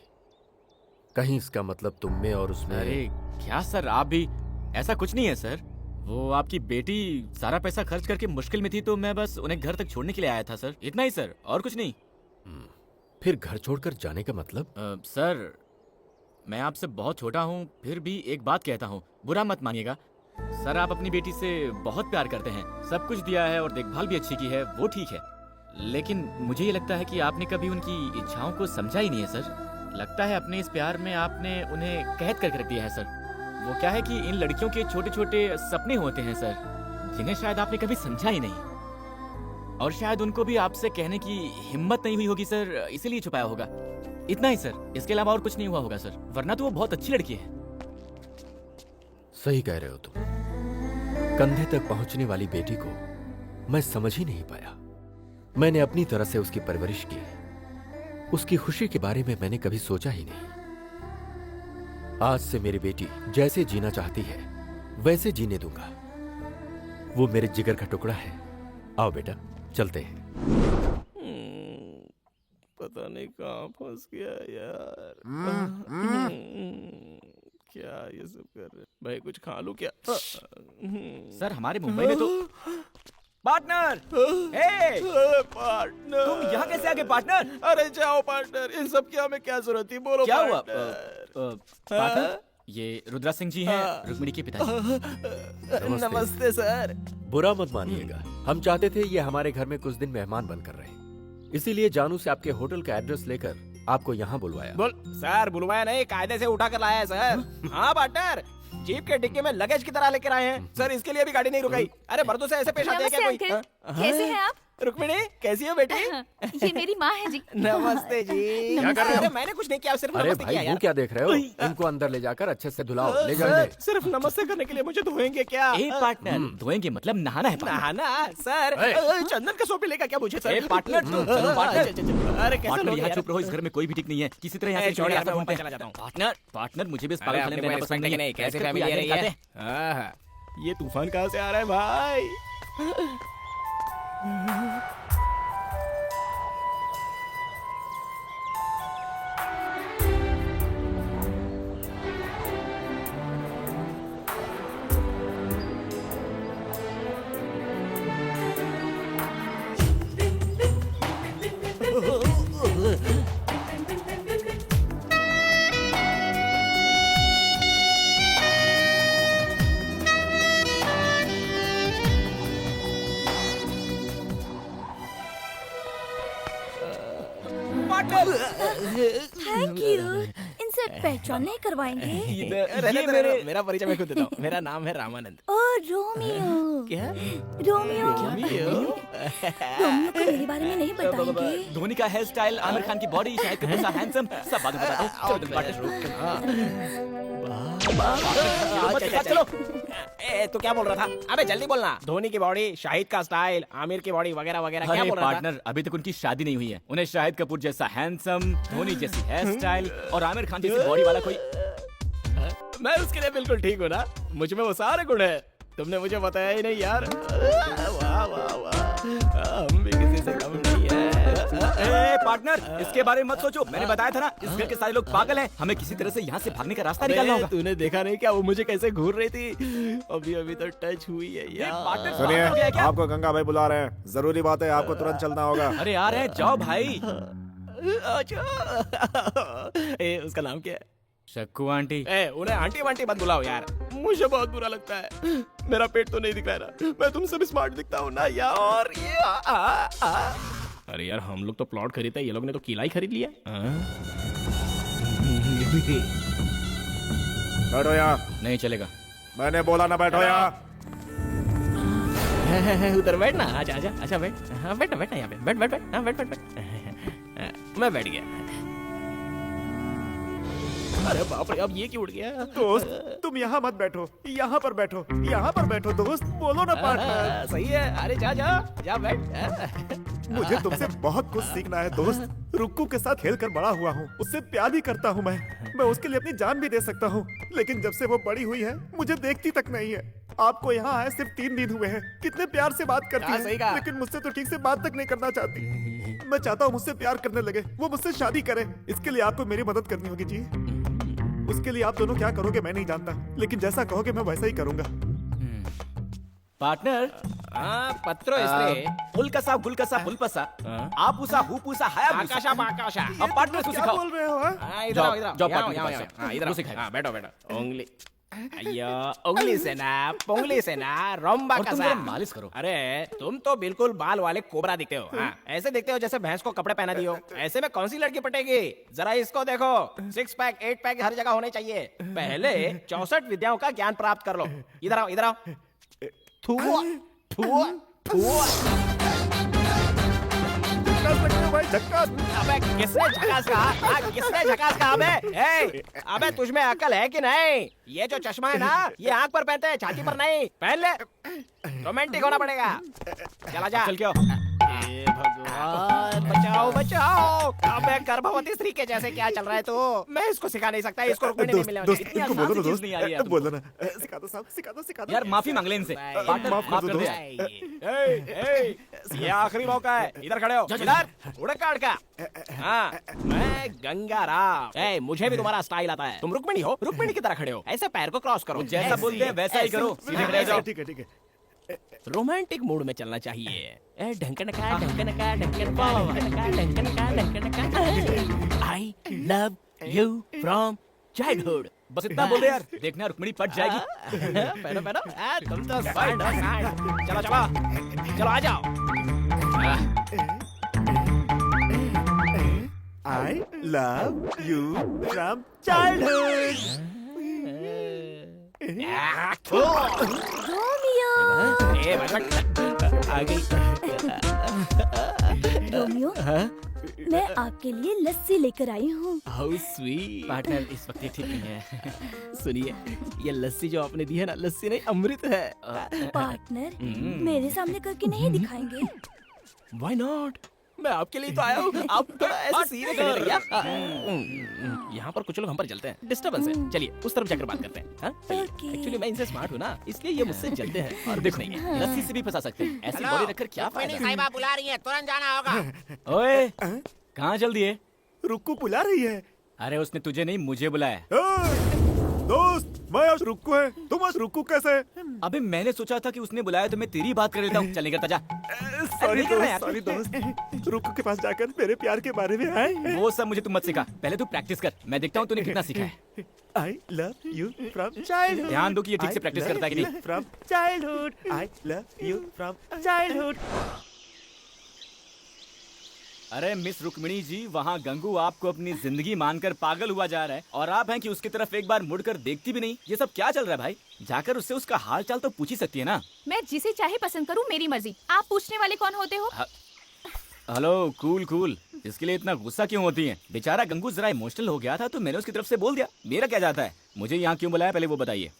कहीं इसका मतलब तुम में और उसमें? अरे क्या सर, आप भी? ऐसा कुछ नहीं है सर। वो आपकी बेटी सारा पैसा खर्च करके मुश्किल में थी, तो मैं बस उन्हें घर तक छोड़ने के लिए आया था सर, इतना ही सर, और कुछ नहीं। फिर घर छोड़कर जाने का मतलब? सर, मैं आपसे बहुत छोटा हूँ, फिर भी एक बात कहता हूँ, बुरा मत मानिएगा। सर, आप अपनी बेटी से बहुत प्यार करते हैं, सब कुछ दिया है और देखभाल भी अच्छी की है, वो ठीक है। लेकिन मुझे ये लगता है कि आपने कभी उनकी इच्छाओं को समझा ही नहीं है सर। लगता है अपने इस प्यार में आपने उन्हें कैद करके रख दिया है सर। वो क्या है कि इन लड़कियों के छोटे छोटे सपने होते हैं सर, जिन्हें शायद आपने कभी समझा ही नहीं, और शायद उनको भी आपसे कहने की हिम्मत नहीं हुई होगी सर, इसीलिए छुपाया होगा। इतना ही सर, इसके अलावा और कुछ नहीं हुआ होगा सर, वरना तो वो बहुत अच्छी लड़की है। सही कह रहे हो तुम। कंधे तक पहुंचने वाली बेटी को मैं समझ ही नहीं पाया। मैंने अपनी तरह से उसकी परवरिश की। उसकी खुशी के बारे में मैंने कभी सोचा ही नहीं। आज से मेरी बेटी जैसे जीना चाहती है वैसे जीने दूंगा। वो मेरे जिगर का टुकड़ा है। आओ बेटा, चलते हैं। पता नहीं कहाँ फंस गया यार। क्या ये सब कर रहे हैं? भाई कुछ खा लूं क्या? सर हमारे मुंबई में तो पार्टनर, पार्टनर, तुम यहाँ कैसे आ गए पार्टनर? अरे जाओ पार्टनर, इन सब की हमें क्या जरूरत थी? बोलो क्या हुआ? पार्टनर। पार्टनर, ये रुद्रा सिंह जी हैं, रुक्मिणी के पिताजी। नमस्ते सर। बुरा मत मानिएगा, हम चाहते थे ये हमारे घर में कुछ दिन मेहमान बनकर रहे, इसीलिए जानू से आपके होटल का एड्रेस लेकर आपको यहाँ बुलवाया। बोल सर, बुलवाया नहीं, कायदे से उठा कर लाया है सर। हाँ पार्टनर, जीप के डिक्की में लगेज की तरह लेकर आए हैं सर, इसके लिए भी गाड़ी नहीं रुकाई। अरे मर्दों से ऐसे पेश आते हैं क्या कोई? नमस्ते अंकल, कैसे हैं आप? रुक्मिणी कैसी हो बेटी? ये मेरी माँ है जी। नमस्ते जी। क्या कर रहे हो? मैंने कुछ नहीं किया, सिर्फ अरे नमस्ते भाई किया वो यार। क्या देख रहे हो? इनको अंदर ले जाकर अच्छे से धुलाओ, ले जाइए। सर, सिर्फ नमस्ते करने के लिए मुझे धोएंगे क्या? ए पार्टनर, धोएंगे मतलब नहाना है पार्टनर। नहाना सर? चंदन का सोपी लेगा क्या मुझे सर? ए पार्टनर, चलो पार्टनर। अरे कैसे पार्टनर लोग यहाँ यार? चुप रहो, इस घर में कोई भी ठीक नहीं है। किसी तरह यहाँ ए, से छोड़ यार, रास्ता मैं ढूंढते ऊपर हैं। चला जाता हूँ। पार्टनर, पार्टनर मुझे भी इस अरे पागलखाने में रहना पसंद नहीं है। कैसे बैठकर फैमिली कोई आ रही आगे है? निकालते हैं। आहा, ये तूफान कहाँ से आ रहा है भाई? Thank you. इनसे पहचान नहीं करवाएंगे? मेरा परिचय मैं खुद देता हूँ। मेरा नाम है रामानंद। ओ रोमियो। क्या? रोमियो। रोमियो? रोमियो को मेरे बारे में नहीं बताएंगे? धोनी का हेयर स्टाइल, आमिर खान की बॉडी, शाहिद कपूर सा हैंडसम, सब बाद में बताता हूँ। चलो जल्दी पार्टनर। चलो। ए, तू क्या बोल रहा था? अबे जल्दी बोलना। धोनी की बॉडी, शाहिद का स्टाइल, आमिर की बॉडी वगैरह वगैरह क्या अरे बोल रहा था? पार्टनर, अभी तक उनकी शादी नहीं हुई है। उन्हें शाहिद कपूर जैसा हैंडसम, धोनी जैसी हेयर स्टाइल और आमिर खान जैसी बॉडी वाला कोई। मैं उसके लिए बिल्कुल ठीक हूँ ना, मुझ में वो सारे गुण है। तुमने मुझे बताया ही नहीं यार। वाह वाह वाह, हम भी किसी से कम नहीं है। ए पार्टनर, इसके बारे में मत सोचो, मैंने बताया था ना, इस घर के सारे लोग पागल हैं। हमें किसी तरह से यहाँ से भागने का रास्ता निकालना होगा। तूने देखा नहीं क्या वो मुझे कैसे घूर रही थी? अभी अभी तो टच हुई है यार। पार्टनर सुनिए, पागल हो गया क्या? आपको गंगा भाई बुला रहे हैं, जरूरी बात है, आपको तुरंत चलना होगा। अरे यार है, जाओ भाई। अच्छा। ए, उसका नाम क्या है? शक्कू आंटी। ए, उन्हें आंटी वांटी मत बुलाओ यार, मुझे बहुत बुरा लगता है। मेरा पेट तो नहीं दिख रहा है ना, मैं तुमसे भी स्मार्ट दिखता हूँ ना यार। अरे यार, हम लोग तो प्लॉट खरीदते हैं, ये लोग ने तो किला ही खरीद लिया। बैठो यहाँ। नहीं चलेगा। मैंने बोला ना बैठो यहाँ। उधर बैठ ना, आजा आजा, अच्छा बैठ। हाँ बैठ बैठ यहाँ पे, बैठ बैठ बैठ, हाँ बैठ बैठ बैठ। मैं बैठ गया। अरे बाप रे, अब ये क्यों उड़ गया? दोस्त, तुम यहाँ मत बैठो, यहाँ पर बैठो, यहाँ पर बैठो दोस्त, बोलो ना पार्टनर। सही है। अरे जा जा जा बैठ। मुझे तुमसे बहुत कुछ सीखना है दोस्त। रुक्कू के साथ खेल कर बड़ा हुआ हूँ, उससे प्यार भी करता हूँ मैं उसके लिए अपनी जान भी दे सकता हूँ, लेकिन जब से वो बड़ी हुई है मुझे देखती तक नहीं है। आपको यहाँ आए सिर्फ 3 दिन हुए हैं, कितने प्यार से बात करती सही है, कहा। लेकिन मुझसे तो ठीक से बात तक नहीं करना चाहती। मैं चाहता हूँ मुझसे प्यार करने लगे, वो मुझसे शादी करे। इसके लिए आपको मेरी मदद करनी होगी जी। उसके लिए आप दोनों क्या करोगे मैं नहीं जानता, लेकिन जैसा कहोगे मैं वैसा ही करूंगा। पार्टनर, पत्रो इसलिए उल्कसा गुलकसा पुलपसा, आपूसा हुपूसा हायाबूसा। आकाशा आकाशा। अब पार्टनर को क्या सिखाओ। बोल रहे हो हाँ? इधर जाओ, आओ, इधर आओ, जाओ यहाँ पार्टनर आओ, के यहाँ पास। आओ। हाँ, इधर वो आओ। सिखाएगा। हाँ, बैठो बैठो। उंगली अयो, उंगली से ना, पोंगली से ना, रोम्बा और का तुम सा। जरा मालिश करो। अरे तुम तो बिल्कुल बाल वाले कोबरा दिखते हो। हाँ, ऐसे दिखते हो जैसे भैंस को कपड़े पहना दियो। ऐसे में कौन सी लड़की पटेगी? जरा इसको देखो, 6 पैक 8 पैक हर जगह होने चाहिए। पहले 64 विद्याओं का ज्ञान प्राप्त कर लो। इधर आओ, इधर आओ। थुआ, थुआ, थुआ। भाई झक्कास। अबे किसने झकास कहा? हाँ, किसने झकास कहा? अबे तुझमें अकल है कि नहीं? ये जो चश्मा है ना, ये आंख पर पहनते हैं, छाती पर नहीं। पहन ले, रोमांटिक होना पड़ेगा। चला जा। चल क्या? ए भगवान बचाओ बचाओ। अबे गर्भवती स्त्री के जैसे क्या चल रहा है तो मैं इसको सिखा नहीं सकता, इसको रुकने नहीं मिले। दोस्त इतनी इनको आसान बोलो सी ना चीज़ दोस्त, नहीं आ रही है बोलो ना, सिखा दो साहब, सिखा दो, सिखा दो यार माफी मांग ले इनसे। पार्टनर, माफ कर दो दे। ये आखिरी मौका है, इधर खड़े हो। इधर उड़े काट का। हाँ, मैं गंगा राम। मुझे भी तुम्हारा स्टाइल आता है। तुम रुक्मिणी हो, रुक्मिणी की तरह खड़े हो। ऐसे पैर को क्रॉस करो। जैसा बोलते हैं वैसा ही करो, सीधे खड़े हो जाओ। ठीक है ठीक है। रोमांटिक मूड में चलना चाहिए। आई लव यू फ्रॉम चाइल्डहुड। बस इतना बोल दे यार, देखना रुक्मिणी पट जाएगी। पहनो पहनो। तुम तो साइड हो, साइड। चलो चलो चलो, आ जाओ। I love you from childhood. Romeo ए भाई, आ गई। रोमियो मैं आपके लिए लस्सी लेकर आई हूँ। How sweet. पार्टनर इस वक्त ये ठीक नहीं है। सुनिए, ये लस्सी जो आपने दी है ना, लस्सी नहीं अमृत है। पार्टनर मेरे सामने करके नहीं दिखाएंगे? Why not? मैं आपके लिए तो आया हूँ। आप थोड़ा ऐसे सीधे खड़े रहिए यार। यहाँ पर कुछ लोग हम पर जलते हैं, डिस्टर्बेंस है। चलिए उस तरफ जाकर बात करते हैं। हाँ? Okay. एक्चुअली मैं इनसे स्मार्ट हूँ ना, इसलिए ये मुझसे जलते हैं। और देखो नहीं है। लस्सी से भी फंसा सकते हैं, ऐसी बॉडी रखकर क्या रुक्मिणी फायदा। साहिबा बुला रही है, तुरंत जाना होगा। ओए कहाँ चल दिए? रुक्कू बुला रही है। अरे उसने तुझे नहीं मुझे बुलाया। ए, दोस्त मैं आज रुक्कू है, तुम आज रुक्कू कैसे? अबे मैंने सोचा था कि उसने बुलाया तो मैं तेरी बात कर लेता हूँ। चल नहीं करता जा। सॉरी नहीं करना यार। दोस्त, सॉरी दोस्त। रुक्कू के पास जाकर मेरे प्यार के बारे में आए। वो सब मुझे तुम मत सिखा, पहले तू प्रैक्टिस कर। मैं देखता हूँ तूने कितना सीखा है। I love you from childhood. ध्यान दो कि ये ठीक से practice करता है कि नहीं। From childhood. I love you from childhood. अरे मिस रुक्मिणी जी, वहाँ गंगू आपको अपनी जिंदगी मानकर पागल हुआ जा रहा है और आप हैं कि उसकी तरफ एक बार मुड़कर देखती भी नहीं। ये सब क्या चल रहा है भाई? जाकर उससे उसका हाल चाल तो पूछ ही सकती है ना। मैं जिसे चाहे पसंद करूं, मेरी मर्जी। आप पूछने वाले कौन होते हो? हेलो कूल कूल, इसके लिए इतना गुस्सा क्यों होती है? बेचारा गंगू जरा इमोशनल हो गया था तो मैंने उसकी तरफ से बोल दिया। मेरा क्या जाता है? मुझे यहाँ क्यों बुलाया पहले वो बताइए।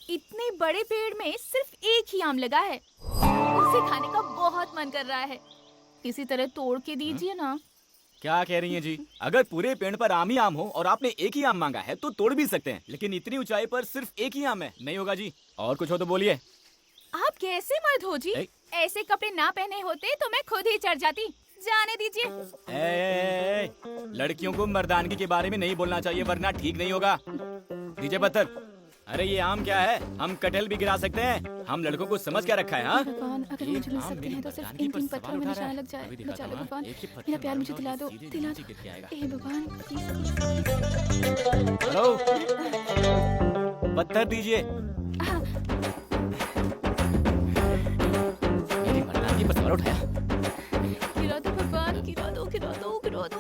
इतने बड़े पेड़ में सिर्फ एक ही आम लगा है, उसे खाने का बहुत मन कर रहा है। इसी तरह तोड़ के दीजिए ना। क्या कह रही हैं जी? अगर पूरे पेड़ पर आम ही आम हो और आपने एक ही आम मांगा है तो तोड़ भी सकते हैं, लेकिन इतनी ऊंचाई पर सिर्फ एक ही आम है, नहीं होगा जी। और कुछ हो तो बोलिए। आप कैसे मर्द हो जी? ऐसे कपड़े ना पहने होते तो मैं खुद ही चढ़ जाती। जाने दीजिए। लड़कियों को मर्दानगी के बारे में नहीं बोलना चाहिए वरना ठीक नहीं होगा। दीजिए पत्थर। अरे ये आम क्या है? हम कटहल भी गिरा सकते हैं। हम लड़कों को समझ क्या रखा है? हाँ, भगवान अगर मुझे मिल सकते हैं तो सिर्फ इन 3 पत्थरों में निशाना लग जाए। बचा लो भगवान, मेरा प्यार मुझे दिला दो, दिला दो। हे भगवान हेलो, पत्थर दीजिए। मेरी मर्दानगी पर सवाल उठाया। गिरा दो भगवान, गिरा दो, गिरा दो, गिरा दो।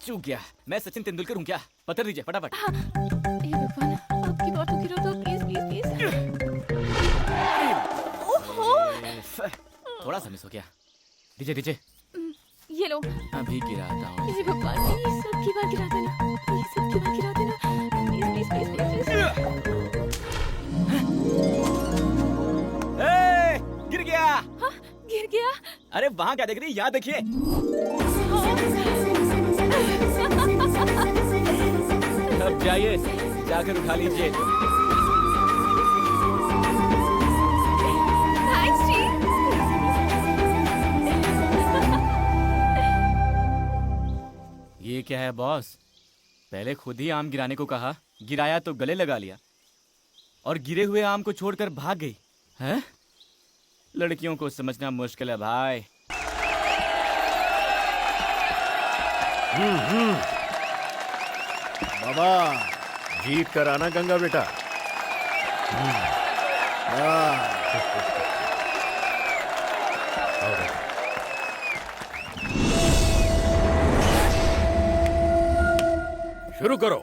चूक गया। मैं सचिन तेंदुलकर हूँ क्या? पत्थर दीजिए फटाफट। हे भगवान, आपकी बात हो, गिरा दो प्लीज प्लीज प्लीज। ओहो, थोड़ा सा मिस हो गया। दीजिए दीजिए। ये लो। अभी गिराता हूँ। हे भगवान, प्लीज सबकी बात गिरा देना, प्लीज सबकी बात गिरा देना, प्लीज प्लीज प्लीज प्लीज। गिर गया। हाँ, गिर गया। अरे वहाँ क्या देख रही है? यहाँ देखिए। अब जाइए, जाकर उठा लीजिए। थैंक्स जी। ये क्या है बॉस? पहले खुद ही आम गिराने को कहा, गिराया तो गले लगा लिया और गिरे हुए आम को छोड़कर भाग गई। हैं? लड़कियों को समझना मुश्किल है भाई। बाबा जीत कर आना गंगा बेटा। शुरू करो।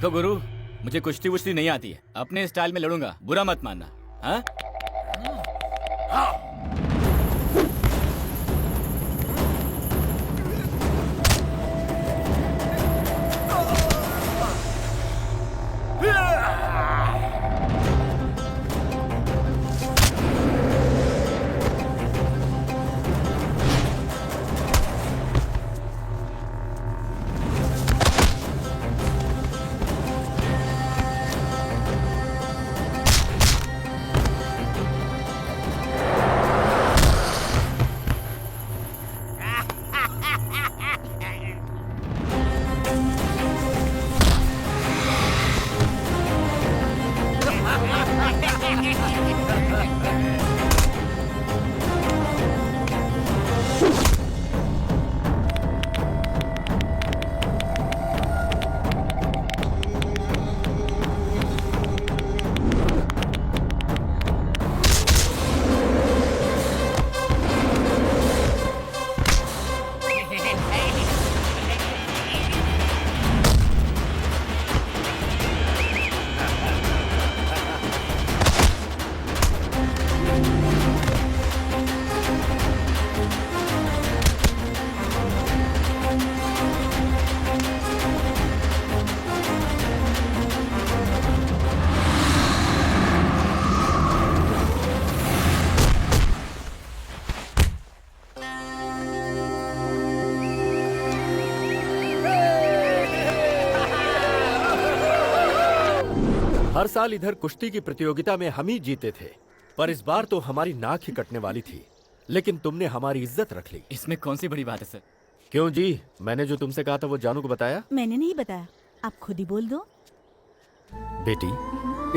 देखो गुरु, मुझे कुश्ती वुश्ती नहीं आती है, अपने स्टाइल में लड़ूंगा, बुरा मत मानना। हाँ? हर साल इधर कुश्ती की प्रतियोगिता में हम ही जीते थे, पर इस बार तो हमारी नाक ही कटने वाली थी, लेकिन तुमने हमारी इज्जत रख ली। इसमें कौन सी बड़ी बात है सर? क्यों जी, मैंने जो तुमसे कहा था वो जानू को बताया? मैंने नहीं बताया, आप खुद ही बोल दो। बेटी,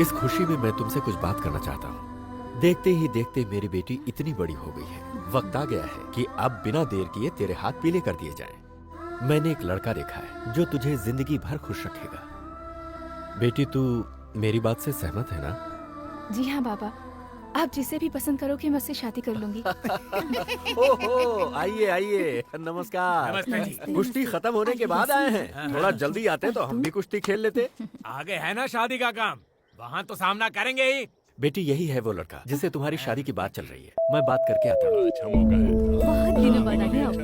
इस खुशी में मैं तुमसे कुछ बात करना चाहता हूँ। देखते ही देखते मेरी बेटी इतनी बड़ी हो गई है, वक्त आ गया है कि अब बिना देर किए तेरे हाथ पीले कर दिए जाएं। मैंने एक लड़का देखा है जो तुझे जिंदगी भर खुश रखेगा। बेटी, तू मेरी बात से सहमत है ना? जी हाँ बाबा, आप जिसे भी पसंद करोगे मैं उससे शादी कर लूंगी। ओहो, आइए आइए, नमस्कार। नमस्ते जी। कुश्ती खत्म होने के बाद आए हैं, थोड़ा जल्दी आते तो हम भी कुश्ती खेल लेते। आगे है ना शादी का काम, वहाँ तो सामना करेंगे ही। बेटी, यही है वो लड़का जिससे तुम्हारी शादी की बात चल रही है। मैं बात करके आता हूँ। अच्छा मौका है। बहुत दिनों बाद आए आप।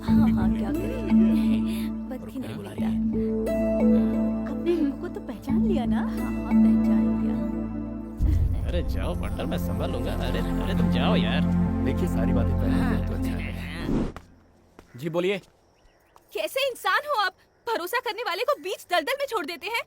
हाँ हाँ, क्या करें, बत्ती नहीं बुला रही है। अपने रूप को तो पहचान लिया ना? हाँ हाँ, पहचान लिया। अरे जाओ पार्टनर, मैं संभाल लूंगा। अरे तुम जाओ यार। देखिए, सारी बातें पहले से तो अच्छा है। जी बोलिए। कैसे इंसान हो आप, भरोसा करने वाले को बीच दलदल में छोड़ देते हैं।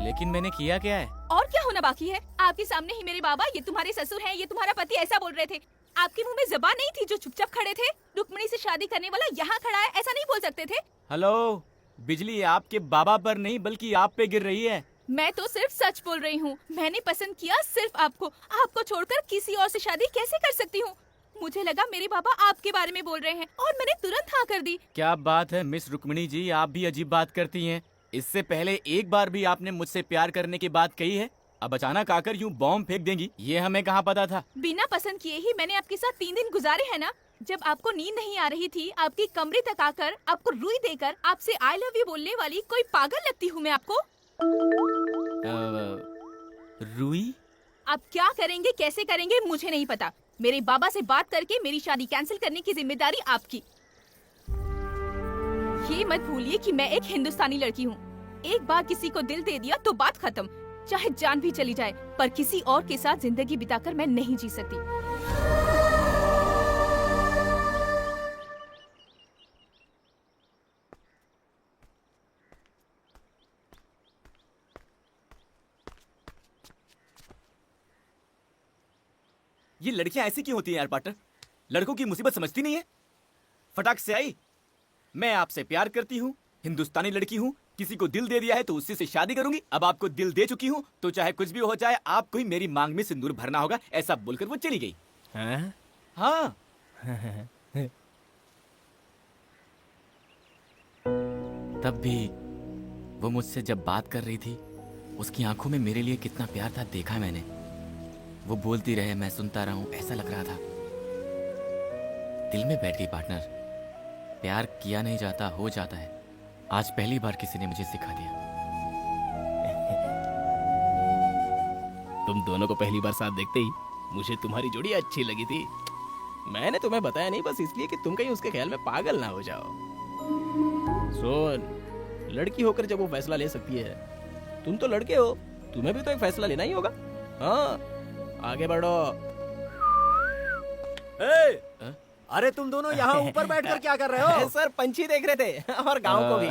लेकिन मैंने किया क्या है? और क्या होना बाकी है? आपके सामने ही मेरे बाबा, ये तुम्हारे ससुर हैं, ये तुम्हारा पति, ऐसा बोल रहे थे। आपके मुंह में जबान नहीं थी जो चुपचाप खड़े थे? रुक्मणी से शादी करने वाला यहाँ खड़ा है, ऐसा नहीं बोल सकते थे? हेलो, बिजली आपके बाबा पर नहीं बल्कि आप पे गिर रही है। मैं तो सिर्फ सच बोल रही हूँ। मैंने पसंद किया सिर्फ आपको। आपको छोड़कर किसी और से शादी कैसे कर सकती हूँ? मुझे लगा मेरे बाबा आपके बारे में बोल रहे हैं और मैंने तुरंत हाँ कर दी। क्या बात है मिस रुक्मणी जी, आप भी अजीब बात करती हैं। इससे पहले एक बार भी आपने मुझसे प्यार करने की बात कही है, अब अचानक आकर यूं बॉम्ब फेंक देंगी, ये हमें कहाँ पता था। बिना पसंद किए ही मैंने आपके साथ 3 दिन गुजारे हैं ना। जब आपको नींद नहीं आ रही थी, आपकी कमरे तक आकर आपको रुई देकर आपसे आई लव यू बोलने वाली कोई पागल लगती हूँ मैं आपको? रुई? आप क्या करेंगे, कैसे करेंगे, मुझे नहीं पता। मेरे बाबा से बात करके मेरी शादी कैंसिल करने की जिम्मेदारी आपकी। ये मत भूलिए कि मैं एक हिंदुस्तानी लड़की हूँ। एक बार किसी को दिल दे दिया तो बात खत्म, चाहे जान भी चली जाए, पर किसी और के साथ जिंदगी बिताकर मैं नहीं जी सकती। ये लड़कियां ऐसी क्यों होती हैं यार पार्टनर? लड़कों की मुसीबत समझती नहीं है। फटाक से आई, मैं आपसे प्यार करती हूँ, हिंदुस्तानी लड़की हूँ, किसी को दिल दे दिया है तो उसी से शादी करूंगी। अब आपको दिल दे चुकी हूँ तो चाहे कुछ भी हो जाए, आपको ही मेरी मांग में सिंदूर भरना होगा। ऐसा बोलकर वो चली गई। हाँ। तब भी वो मुझसे जब बात कर रही थी, उसकी आंखों में मेरे लिए कितना प्यार था देखा है मैंने। वो बोलती रहे, मैं सुनता रहा हूँ, ऐसा लग रहा था दिल में बैठ गई। पार्टनर, प्यार किया नहीं जाता, हो जाता है। आज पहली बार किसी ने मुझे सिखा दिया। तुम दोनों को पहली बार साथ देखते ही मुझे तुम्हारी जोड़ी अच्छी लगी थी। मैंने तुम्हें बताया नहीं बस इसलिए कि तुम कहीं उसके ख्याल में पागल ना हो जाओ। सुन, लड़की होकर जब वो फैसला ले सकती है, तुम तो लड़के हो, तुम्हें भी तो एक फैसला लेना ही होगा। हाँ, आगे बढ़ो। अरे तुम दोनों यहाँ ऊपर बैठकर क्या कर रहे हो? सर पंछी देख रहे थे और गांव को भी।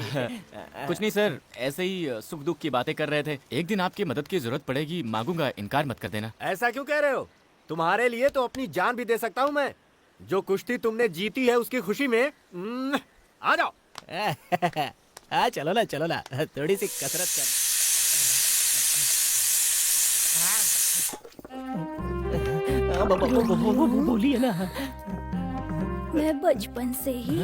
कुछ नहीं सर, ऐसे ही सुख दुख की बातें कर रहे थे। एक दिन आपकी मदद की जरूरत पड़ेगी, मांगूंगा, इनकार मत कर देना। ऐसा क्यों कह रहे हो? तुम्हारे लिए तो अपनी जान भी दे सकता हूँ मैं। जो कुश्ती तुमने जीती है उसकी खुशी में आ जाओ। हाँ चलो ना, थोड़ी सी कसरत कर। बोलिए ना। मैं बचपन से ही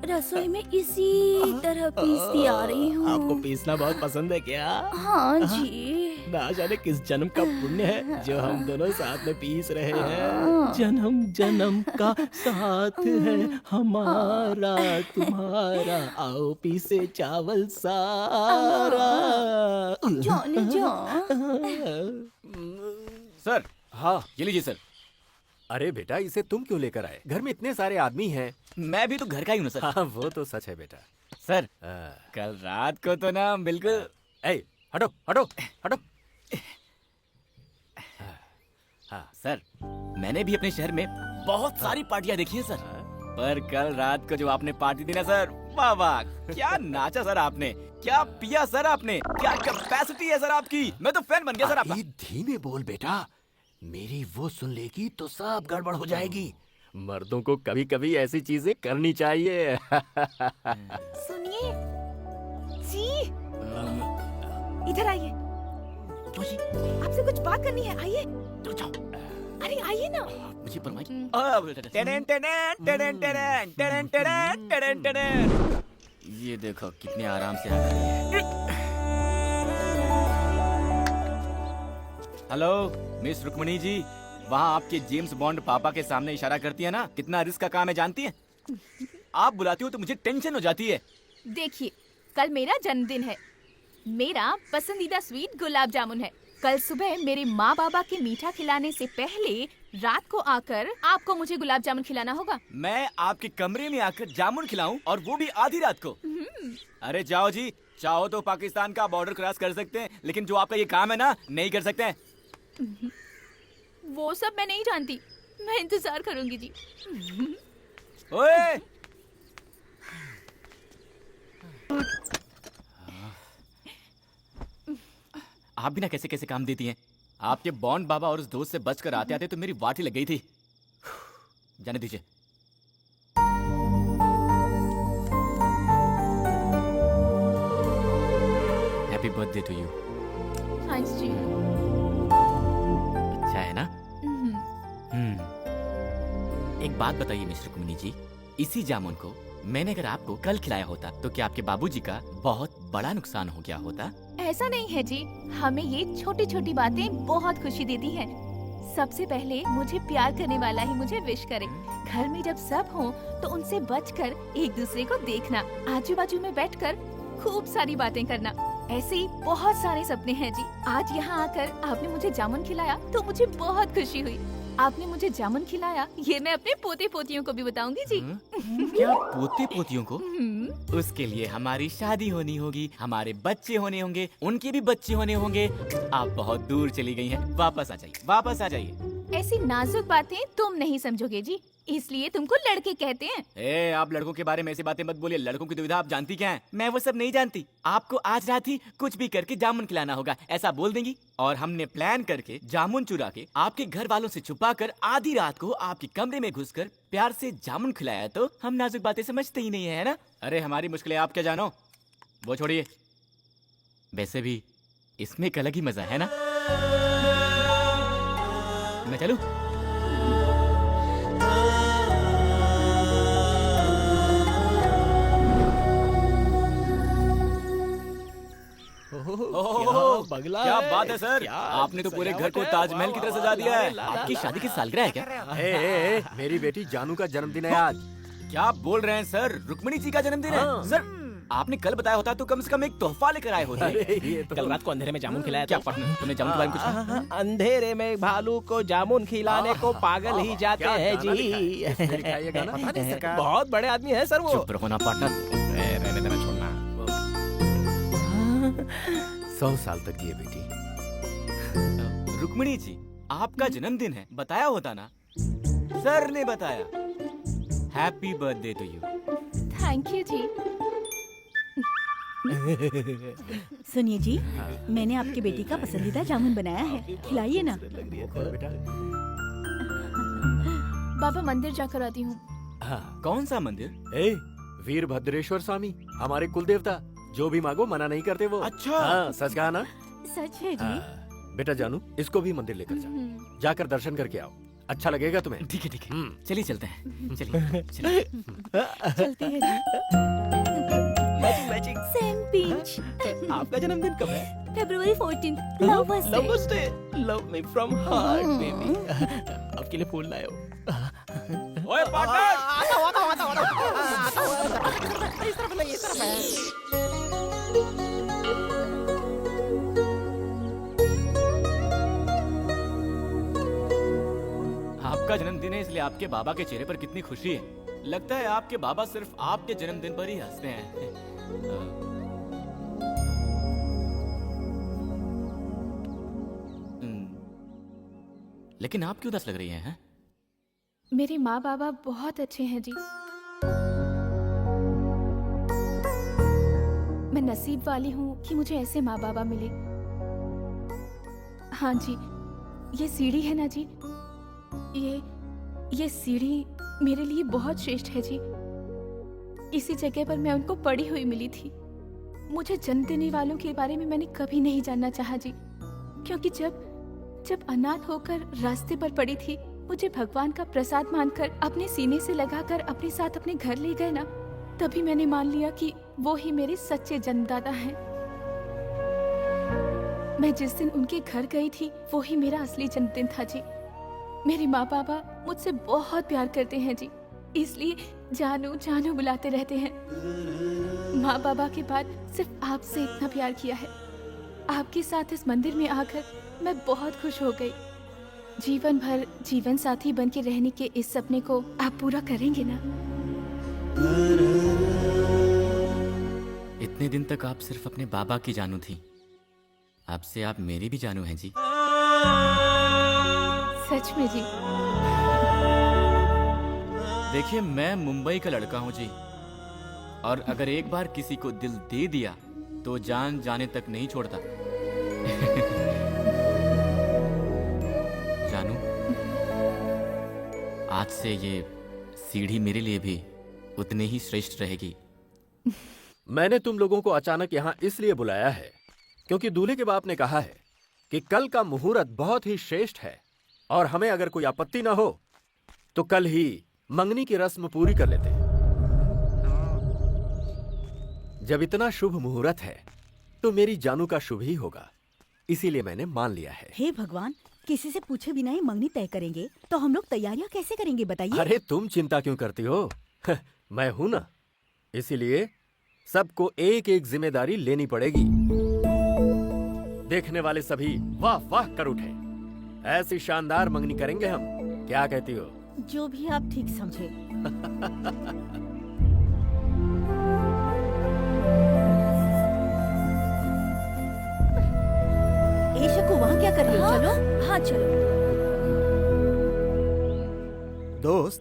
रसोई में इसी तरह पीसती आ रही हूँ। आपको पीसना बहुत पसंद है क्या? हाँ जी। ना जाने किस जन्म का पुण्य है जो हम दोनों साथ में पीस रहे हैं। जन्म जन्म का साथ है हमारा तुम्हारा, आओ पीसे चावल सारा। जाने जा। सर, हाँ, ये लीजिए सर। अरे बेटा, इसे तुम क्यों लेकर आए? घर में इतने सारे आदमी हैं। मैं भी तो घर का ही हूँ सर। हाँ, वो तो सच है बेटा। सर, कल रात को तो ना बिल्कुल। हटो हटो हटो। हाँ सर, मैंने भी अपने शहर में बहुत सारी पार्टियां देखी हैं सर, पर कल रात को जो आपने पार्टी दी ना सर, वाह वाह, क्या नाचा सर आपने, क्या पिया सर आपने, क्या कैपेसिटी है सर आपकी। मैं तो फैन बन गया सर आपका। धीमे बोल बेटा, मेरी वो सुन लेगी तो सब गड़बड़ हो जाएगी। मर्दों को कभी कभी ऐसी चीजें करनी चाहिए। सुनिए जी, इधर आइए। आपसे कुछ बात करनी है, आइए। अरे आइए ना। मुझे परवाही। ये देखो कितने आराम से आ गई है। हेलो मिस रुक्मणी जी, वहाँ आपके जेम्स बॉन्ड पापा के सामने इशारा करती है ना, कितना रिस्क का काम है जानती है? आप बुलाती हो तो मुझे टेंशन हो जाती है। देखिए, कल मेरा जन्मदिन है। मेरा पसंदीदा स्वीट गुलाब जामुन है। कल सुबह मेरे माँ बाबा के मीठा खिलाने से पहले रात को आकर आपको मुझे गुलाब जामुन खिलाना होगा। मैं आपके कमरे में आकर जामुन खिलाऊं, और वो भी आधी रात को? अरे जाओ जी, चाहो तो पाकिस्तान का बॉर्डर क्रॉस कर सकते हैं, लेकिन जो आपका ये काम है ना, नहीं कर सकते हैं। वो सब मैं नहीं जानती, मैं इंतजार करूंगी जी। ओए! आप भी ना कैसे कैसे काम देती हैं। आपके बॉन्ड बाबा और उस दोस्त से बचकर आते आते तो मेरी वाट ही लग गई थी। जाने दीजिए। Happy birthday to you. Thanks जी। अच्छा है ना? एक बात बताइए मिस्टर कुमनी जी, इसी जामुन को मैंने अगर आपको कल खिलाया होता तो क्या आपके बाबूजी का बहुत बड़ा नुकसान हो गया होता? ऐसा नहीं है जी, हमें ये छोटी छोटी बातें बहुत खुशी देती हैं। सबसे पहले मुझे प्यार करने वाला ही मुझे विश करे। घर में जब सब हों तो उनसे बचकर एक दूसरे को देखना, आजू बाजू में बैठकर खूब सारी बातें करना, ऐसे ही बहुत सारे सपने हैं जी। आज यहाँ आकर आपने मुझे जामुन खिलाया तो मुझे बहुत खुशी हुई। आपने मुझे जामुन खिलाया, ये मैं अपने पोते पोतियों को भी बताऊंगी जी। क्या पोते पोतियों को? उसके लिए हमारी शादी होनी होगी, हमारे बच्चे होने होंगे, उनके भी बच्चे होने होंगे। आप बहुत दूर चली गई हैं, वापस आ जाइए, वापस आ जाइए। ऐसी नाजुक बातें तुम नहीं समझोगे जी, इसलिए तुमको लड़के कहते हैं। आप लड़कों के बारे में ऐसी बातें मत बोलिए। लड़कों की दुविधा आप जानती क्या है? मैं वो सब नहीं जानती। आपको आज रात ही कुछ भी करके जामुन खिलाना होगा, ऐसा बोल देंगी, और हमने प्लान करके जामुन चुरा के आपके घर वालों से छुपाकर आधी रात को आपके कमरे में घुसकर प्यार से जामुन खिलाया तो हम नाजुक बातें समझते ही नहीं है ना? अरे हमारी मुश्किलें आप क्या जानो, वो छोड़िए। वैसे भी इसमें एक अलग ही मजा है ना? मैं चलूं? बगला क्या है। बात है सर, क्या आपने तो पूरे घर को सजावट है। ताजमहल की तरह सजा दिया है। वाह, आपकी शादी की सालगिरह है क्या? मेरी बेटी जानू का जन्मदिन है आज। क्या बोल रहे हैं सर? रुक्मिणी जी का जन्मदिन है? सर आपने कल बताया होता तो कम से कम एक तोहफा लेकर आए होते। अरे ये तो कल रात को अंधेरे में जामुन खिलाया क्या था। पार्टनर, तुमने जामुन के बारे में कुछ अंधेरे में भालू को जामुन खिलाने को पागल ही जाते हैं जी। पता नहीं सरकार। बहुत बड़े आदमी है सर वो। चुप रहो ना पार्टनर। रहने देना, छोड़ना। 100 साल तक जिए बेटी। रुक्मिणी जी, आपका जन्मदिन है, बताया होता ना। सर ने बताया। Happy birthday to you. Thank you जी। सुनिए जी, मैंने आपकी बेटी का पसंदीदा जामुन बनाया है, खिलाइए ना। बाबा मंदिर जाकर आती हूँ। कौन सा मंदिर? ए, वीरभद्रेश्वर स्वामी, हमारे कुल देवता। जो भी मांगो मना नहीं करते वो। अच्छा। हाँ, सच कहा ना। सच है जी। बेटा जानू, इसको भी मंदिर लेकर जा, जाकर दर्शन करके आओ, अच्छा लगेगा तुम्हें। ठीक है ठीक है, चलिए चलते हैं। चलिए। चलते हैं जी। मैचिंग। Same pinch. आपका जन्मदिन कब है? February 14th, Lovers Day। Lovers day. Love me from heart baby. आपके लिए फूल लाया हूँ। ओए पार्टनर! इस तरफ नहीं, इस तरफ है। आपका जन्मदिन है इसलिए आपके बाबा के चेहरे पर कितनी खुशी है। लगता है आपके बाबा सिर्फ आपके जन्मदिन पर ही हंसते हैं। लेकिन आप क्यों उदास लग रही हैं? मेरे माँ बाबा बहुत अच्छे हैं जी। मैं नसीब वाली हूँ कि मुझे ऐसे माँ बाबा मिले। हाँ जी, ये सीढ़ी है ना जी, ये सीढ़ी मेरे लिए बहुत श्रेष्ठ है जी। इसी जगह पर मैं उनको पड़ी हुई मिली थी। मुझे जन्म देने वालों के बारे में मैंने कभी नहीं जानना चाहा जी, क्योंकि जब अनाथ होकर रास्ते पर पड़ी थी, मुझे भगवान का प्रसाद मानकर अपने सीने से लगाकर अपने साथ अपने घर ले गए ना, तभी मैंने मान लिया कि वो ही मेरे सच्चे जन्मदाता हैं। मैं जिस दिन उनके घर गई थी, वो ही मेरा असली जन्मदिन था जी। मेरे माँ बाबा मुझसे बहुत प्यार करते हैं जी, इसलिए जानू जानू बुलाते रहते हैं। माँ बाबा के बाद सिर्फ आपसे इतना प्यार किया है। आपके साथ इस मंदिर में आकर मैं बहुत खुश हो गई। जीवन भर जीवन साथी बन के रहने के इस सपने को आप पूरा करेंगे ना? इतने दिन तक आप सिर्फ अपने बाबा की जानू थी, अब से आप मेरी भी जानू हैं जी। सच में जी? देखिए, मैं मुंबई का लड़का हूँ जी, और अगर एक बार किसी को दिल दे दिया तो जान जाने तक नहीं छोड़ता। जानू, आज से ये सीढ़ी मेरे लिए भी उतनी ही श्रेष्ठ रहेगी। मैंने तुम लोगों को अचानक यहाँ इसलिए बुलाया है क्योंकि दूल्हे के बाप ने कहा है कि कल का मुहूर्त बहुत ही श्रेष्ठ है और हमें अगर कोई आपत्ति ना हो तो कल ही मंगनी की रस्म पूरी कर लेते हैं। जब इतना शुभ मुहूर्त है तो मेरी जानू का शुभ ही होगा, इसीलिए मैंने मान लिया है। हे भगवान, किसी से पूछे बिना ही मंगनी तय करेंगे तो हम लोग तैयारियां कैसे करेंगे बताइए? अरे तुम चिंता क्यों करती हो? मैं हूं ना, इसीलिए सबको एक एक जिम्मेदारी लेनी पड़ेगी। देखने वाले सभी वाह वाह कर उठे। ऐसी शानदार मंगनी करेंगे हम, क्या कहती हो? जो भी आप ठीक समझे। ए शकु, वहाँ क्या कर रही हो? चलो। हाँ चलो। दोस्त,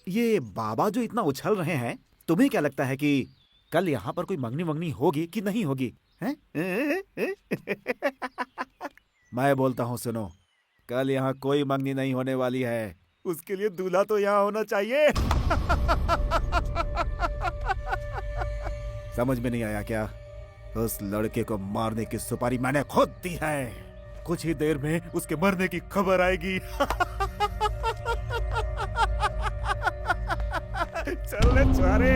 ये बाबा जो इतना उछल रहे हैं, तुम्हें क्या लगता है कि कल यहाँ पर कोई मंगनी वंगनी होगी कि नहीं होगी? हैं? मैं बोलता हूँ, सुनो, कल यहाँ कोई मंगनी नहीं होने वाली है। उसके लिए दूल्हा तो यहाँ होना चाहिए। समझ में नहीं आया क्या? उस लड़के को मारने की सुपारी मैंने खुद दी है। कुछ ही देर में उसके मरने की खबर आएगी। चल ले छुआरे।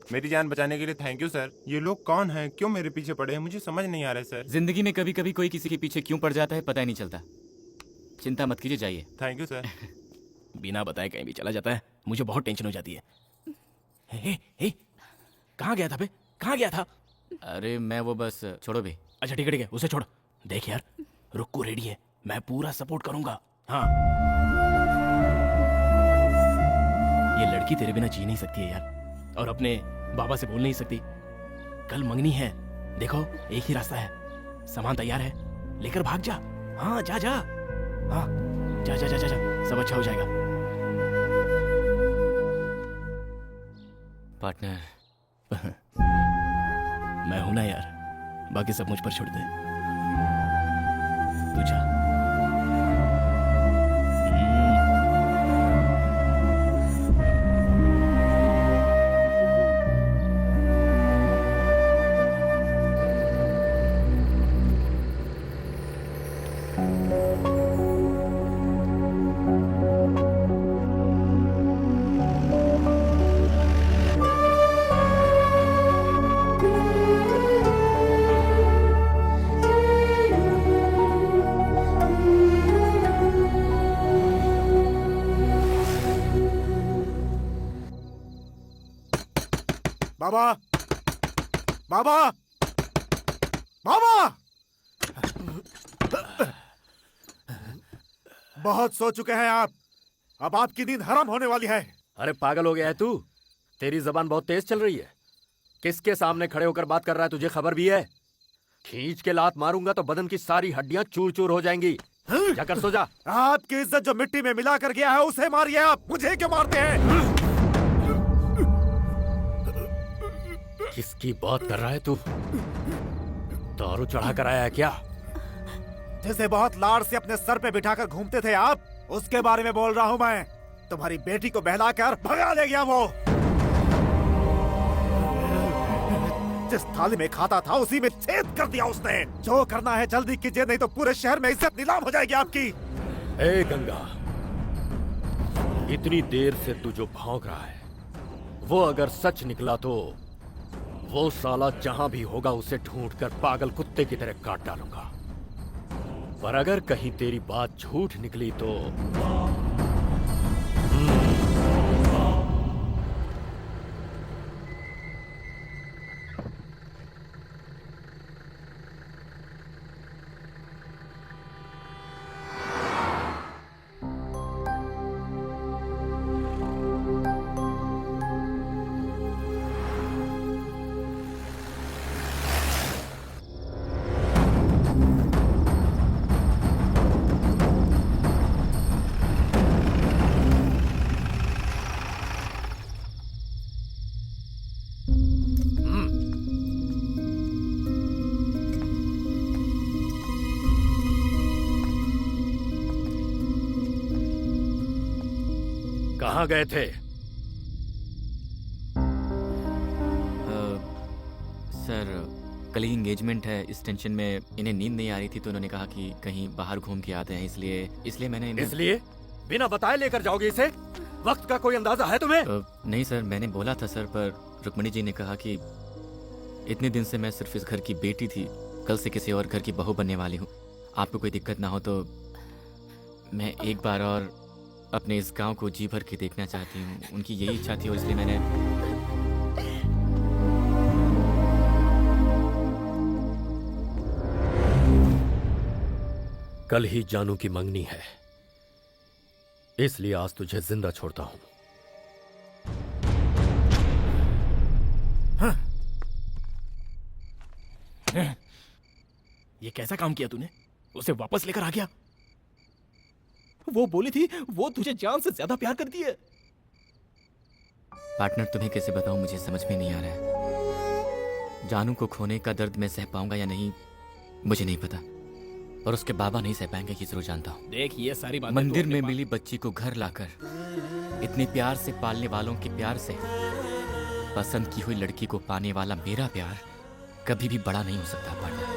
मेरी जान बचाने के लिए थैंक यू सर। ये लोग कौन हैं, क्यों मेरे पीछे पड़े हैं, मुझे समझ नहीं आ रहा है सर। जिंदगी में कभी कभी कोई किसी के पीछे क्यों पड़ जाता है पता ही नहीं चलता। चिंता मत कीजिए, जाइए। Thank you sir. बिना बताए कहीं भी चला जाता है, मुझे बहुत टेंशन हो जाती है। हे, कहाँ गया था बे, कहाँ गया था? अरे मैं वो बस छोड़ो भी। अच्छा ठीक है, उसे छोड़। देख यार, रुक्कू रेडी है, मैं पूरा सपोर्ट करूंगा। हाँ, ये लड़की तेरे बिना जी नहीं सकती है यार, और अपने बाबा से बोल नहीं सकती। कल मंगनी है, देखो एक ही रास्ता है, सामान तैयार है, लेकर भाग जा। हाँ जा जा, हाँ जा जा जा जा, जा। सब अच्छा हो जाएगा। पार्टनर मैं हूं ना यार, बाकी सब मुझ पर छोड़ दे। तू जा। बाबा, बाबा, बाबा! बहुत सो चुके हैं आप, अब आपकी नींद हराम होने वाली है। अरे पागल हो गया है तू? तेरी जबान बहुत तेज चल रही है। किसके सामने खड़े होकर बात कर रहा है, तुझे खबर भी है? खींच के लात मारूंगा तो बदन की सारी हड्डियां चूर चूर हो जाएंगी। जाकर सो जा। आपकी इज्जत जो मिट्टी में मिला कर गया है उसे मारिए आप, मुझे क्यों मारते हैं? किसकी बात कर रहा है तू? दारू चढ़ा कर आया है क्या? जिसे बहुत लाड़ से अपने सर पे बिठाकर घूमते थे आप, उसके बारे में बोल रहा हूँ मैं। तुम्हारी बेटी को बहलाकर भगा ले गया वो। जिस थाली में खाता था उसी में छेद कर दिया उसने। जो करना है जल्दी कीजिए, नहीं तो पूरे शहर में इज्जत नीलाम हो जाएगी आपकी। ए गंगा, इतनी देर से तू जो भौंक रहा है वो अगर सच निकला तो वो साला जहां भी होगा उसे ढूंढकर पागल कुत्ते की तरह काट डालूंगा। पर अगर कहीं तेरी बात झूठ निकली तो कहाँ गए थे? सर कल ही एंगेजमेंट है, इस टेंशन में इन्हें नींद नहीं आ रही थी तो उन्होंने कहा कि कहीं बाहर घूम के आते हैं, इसलिए मैंने इसलिए बिना बताए लेकर जाओगे इसे? वक्त का कोई अंदाजा है तुम्हें? नहीं सर, मैंने बोला था सर, पर रुक्मणी जी ने कहा कि इतने दिन से मैं सिर्फ इस घर की बेटी थी, कल से किसी और घर की बहू बनने वाली हूँ। आपको कोई दिक्कत ना हो तो मैं एक बार और अपने इस गांव को जी भर के देखना चाहती हूँ। उनकी यही इच्छा थी और इसलिए मैंने कल ही जानू की मंगनी है, इसलिए आज तुझे जिंदा छोड़ता हूं। ये कैसा काम किया तूने? उसे वापस लेकर आ गया। वो बोली थी वो तुझे जान से ज्यादा प्यार करती है। पार्टनर तुम्हें कैसे बताऊं, मुझे समझ में नहीं आ रहा है। जानू को खोने का दर्द मैं सह पाऊंगा या नहीं मुझे नहीं पता, और उसके बाबा नहीं सह पाएंगे, ये जरूर जानता हूँ। देख ये सारी बातें मंदिर में मिली बच्ची को घर लाकर इतने प्यार से पालने वालों के प्यार से पसंद की हुई लड़की को पाने वाला मेरा प्यार कभी भी बड़ा नहीं हो सकता पार्टनर।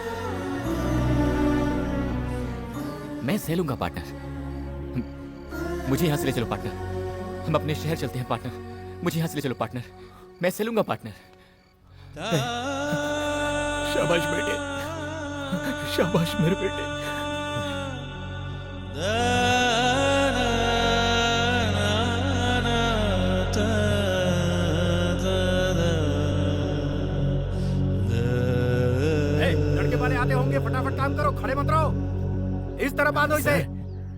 मैं सह लूंगा पार्टनर, मुझे यहाँ से ले चलो पार्टनर। हम अपने शहर चलते हैं पार्टनर, मुझे यहाँ से ले चलो पार्टनर। मैं इसे लूंगा पार्टनर। शाबाश बेटे, शाबाश मेरे बेटे। लड़के वाले आते होंगे, फटाफट काम करो, खड़े मत रहो। इस तरह बांधो इसे।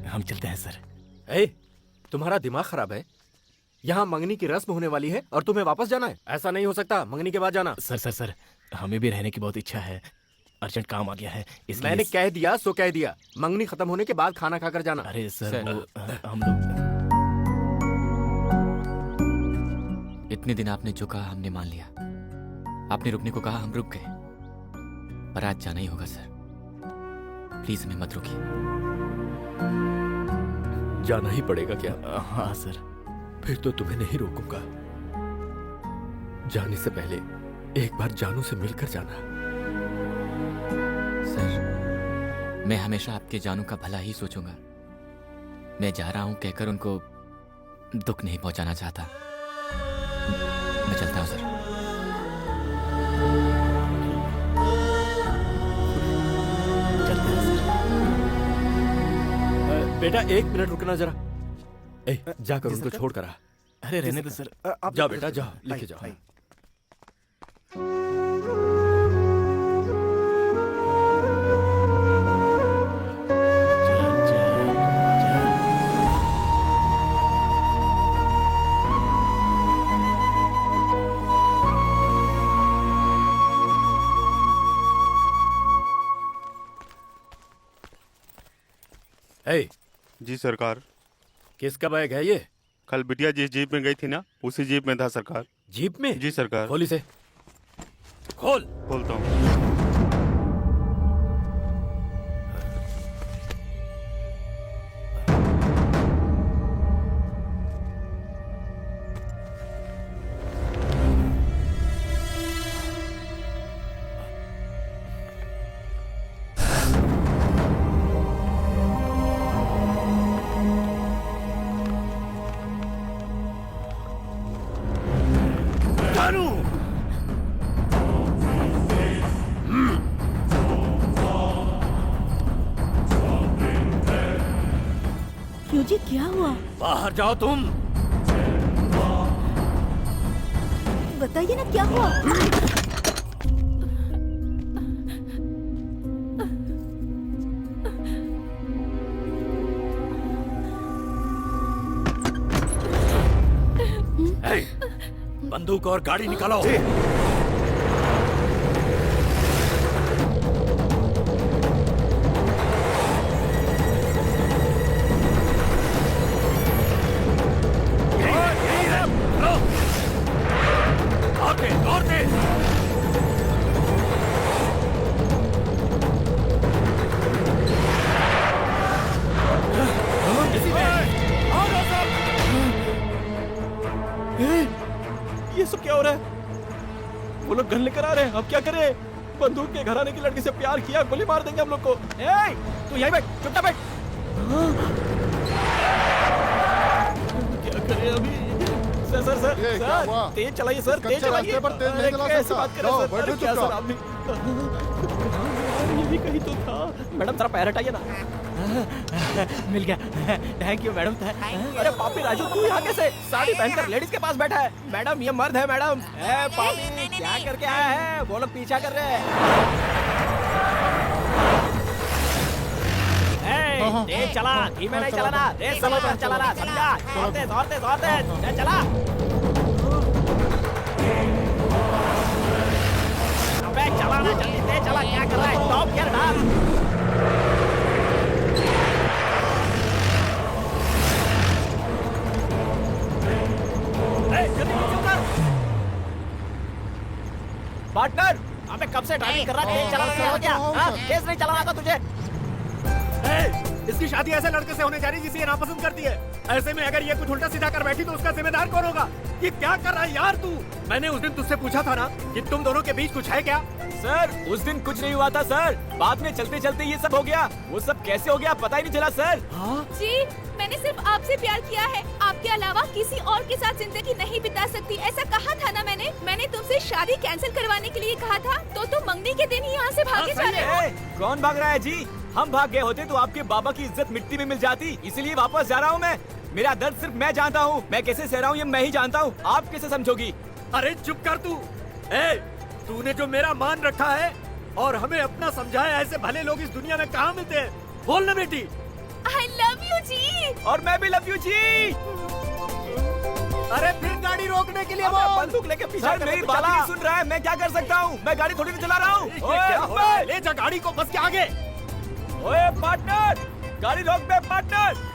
हम चलते हैं सर। ए, तुम्हारा दिमाग खराब है? यहाँ मंगनी की रस्म होने वाली है और तुम्हें वापस जाना है? ऐसा नहीं हो सकता, मंगनी के बाद जाना। सर सर सर, हमें भी रहने की बहुत इच्छा है, अर्जेंट काम आ गया है इसलिए। मैंने कह दिया सो कह दिया, मंगनी खत्म होने के बाद खाना खाकर जाना। अरे सर, सर, वो हम लोग इतने दिन आपने जो कहा हमने मान लिया। आपने रुकने को कहा, हम रुक गए, पर आज जाना ही होगा सर। प्लीज हमें मत रोकिए। जाना ही पड़ेगा क्या? हाँ सर। फिर तो तुम्हें नहीं रोकूंगा। जाने से पहले एक बार जानू से मिलकर जाना। सर, मैं हमेशा आपके जानू का भला ही सोचूंगा। मैं जा रहा हूं कहकर उनको दुख नहीं पहुंचाना चाहता। मैं चलता हूं सर। चलते हैं सर। बेटा 1 मिनट रुकना जरा। ए, जाकर उनको छोड़ कर आ। अरे रहने दो सर। जाओ बेटा, जाओ, लेके जाओ। ए, जी सरकार। किसका बैग है ये? कल बिटिया जिस जीप में गई थी ना, उसी जीप में था सरकार। जीप में? जी सरकार। खोल इसे, खोल। खोलता हूँ। क्यों जी, क्या हुआ? बाहर जाओ तुम। बताइए ना क्या हुआ? ए, बंदूक और गाड़ी निकालो। ये सब क्या हो रहा है? वो लोग गन लेकर आ रहे हैं, अब क्या करें? बंदूक के घराने की लड़की से प्यार किया, गोली मार देंगे हम लोग को। ए, तू यहीं बैठ, चुपचाप बैठ। क्या करें अभी? सर सर सर, सर तेज चलाइए सर, तेज चलाइए। अरे कैसे बात कर रहे हैं सर? अरे क्या सर आप भी? ये भी कहीं तो था। मैडम जरा पैर हटाइए ना। मिल गया, थैंक यू मैडम। अरे पापी राजू, तू यहाँ कैसे? साड़ी पहनकर लेडीज के पास बैठा है। मैडम ये मर्द है मैडम। पापी क्या करके आया है? वो लोग पीछा कर रहे हैं। तेज चला, धीमे नहीं चलाना, तेज चलाना, समझा? दौड़ते दौड़ते दौड़ते चला। अबे चलाना जल्दी, तेज चला, क्या कर रहा है? टॉप गियर डाल। पार्टनर, अबे कब से ड्राइविंग कर रहा है? तेज चलाना हो गया? हाँ, तेज नहीं चलाना था तुझे। इसकी शादी ऐसे लड़के से होने जा रही है जिसे ये नापसंद करती है। ऐसे में अगर ये कुछ उल्टा सीधा कर बैठी तो उसका जिम्मेदार कौन होगा? ये क्या कर रहा है यार तू? मैंने उस दिन तुझसे पूछा था ना कि तुम दोनों के बीच कुछ है क्या? सर, उस दिन कुछ नहीं हुआ था सर। बाद में चलते चलते ये सब हो गया। वो सब कैसे हो गया पता ही नहीं चला सर। जी, मैंने मैंने सिर्फ आपसे प्यार किया है, आपके अलावा किसी और के साथ जिंदगी नहीं बिता सकती, ऐसा कहा था ना मैंने तुमसे शादी कैंसिल करवाने के लिए कहा था, तो तुम मंगनी के दिन ही यहाँ से भागे जा रहे हो। कौन भाग रहा है जी? हम भाग गए होते तो आपके बाबा की इज्जत मिट्टी में मिल जाती, इसीलिए वापस जा रहा हूँ मैं। मेरा दर्द सिर्फ मैं जानता हूँ, मैं कैसे सह रहा हूँ ये मैं ही जानता हूँ, आप कैसे समझोगी? अरे चुप कर तू। तूने जो मेरा मान रखा है और हमें अपना समझाया, ऐसे भले लोग इस दुनिया में कहाँ मिलते हैं? बोल ना बेटी। I love you जी। और मैं भी लव यू जी। अरे फिर गाड़ी रोकने के लिए अब मैं बंदूक लेके पीछे सर, मेरी बात नहीं सुन रहा है, मैं क्या कर सकता हूँ? मैं गाड़ी थोड़ी ना चला रहा हूँ। क्या हो रहा है? ले जा गाड़ी को बस के आगे। ओए पार्टनर, गाड़ी रोक बे पार्टनर।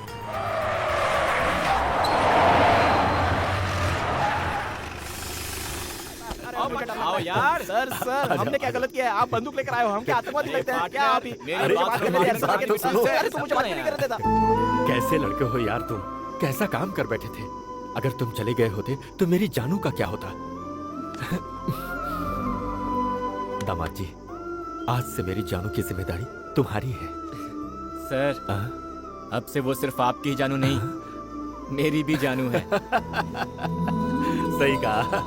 आओ यार। सर हमने क्या गलत किया है? आप बंदूक लेकर आए हो, हम क्या आतंकवादी लगते हैं क्या? आप मेरी बात सुनो, हमारी बात तो सुनो। अरे तुम मुझे बात नहीं करने देता। कैसे लड़के हो यार तुम? कैसा काम कर बैठे थे? अगर तुम चले गए होते तो मेरी जानू का क्या होता? दामाद जी, आज से मेरी जानू की जिम्मेदारी तुम्हारी है। सर, अब से वो सिर्फ आपकी ही जानू नहीं, मेरी भी जानू है। सही कहा।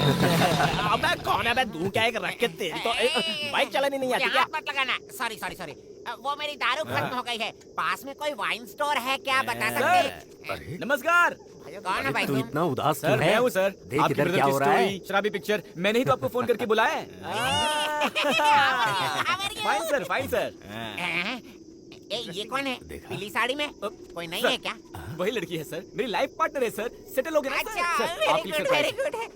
अबे कौन है बे? तू क्या एक रख के तेरी तो बाइक चलानी नहीं आती क्या? हाथ मत लगाना। सॉरी सॉरी सॉरी, वो मेरी दारू खत्म हो गई है। पास में कोई वाइन स्टोर है क्या, बता सकते हैं? नमस्कार। कौन है भाई तू तुम? इतना उदास सर क्यों मैं है? हूँ सर, देख आपके इधर ब्रदर क्या की हो रहा है। स्टोरी, शराबी पिक्चर, मैंने ही तो आपको फोन करके बुलाया है। Fine sir, fine sir. ये कौन है पीली साड़ी में? कोई नहीं सर, है क्या? वही लड़की है सर, मेरी लाइफ पार्टनर है सर, सेटल हो गया ना सर। अच्छा, सर, आपके लिए वेरी surprise। गुड है।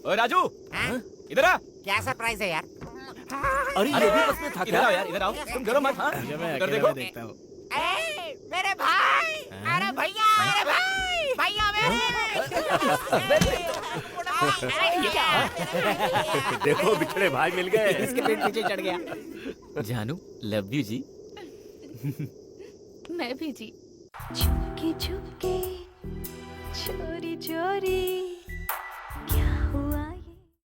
ओए राजू, हाँ? इधर आ। क्या सरप्राइज है यार? अरे ये भी बस में था इधर क्या? आओ यार, इधर आओ, तुम डरो मत। हाँ? इधर देखो। मेरे भाई, अरे भैया, अरे भाई, भैया देखो बिछड़े भाई मिल गए। इसके पेट पीछे चढ़ गया। जानू, लव यू जी। मैं भी जी। चुपके चुपके चोरी चोरी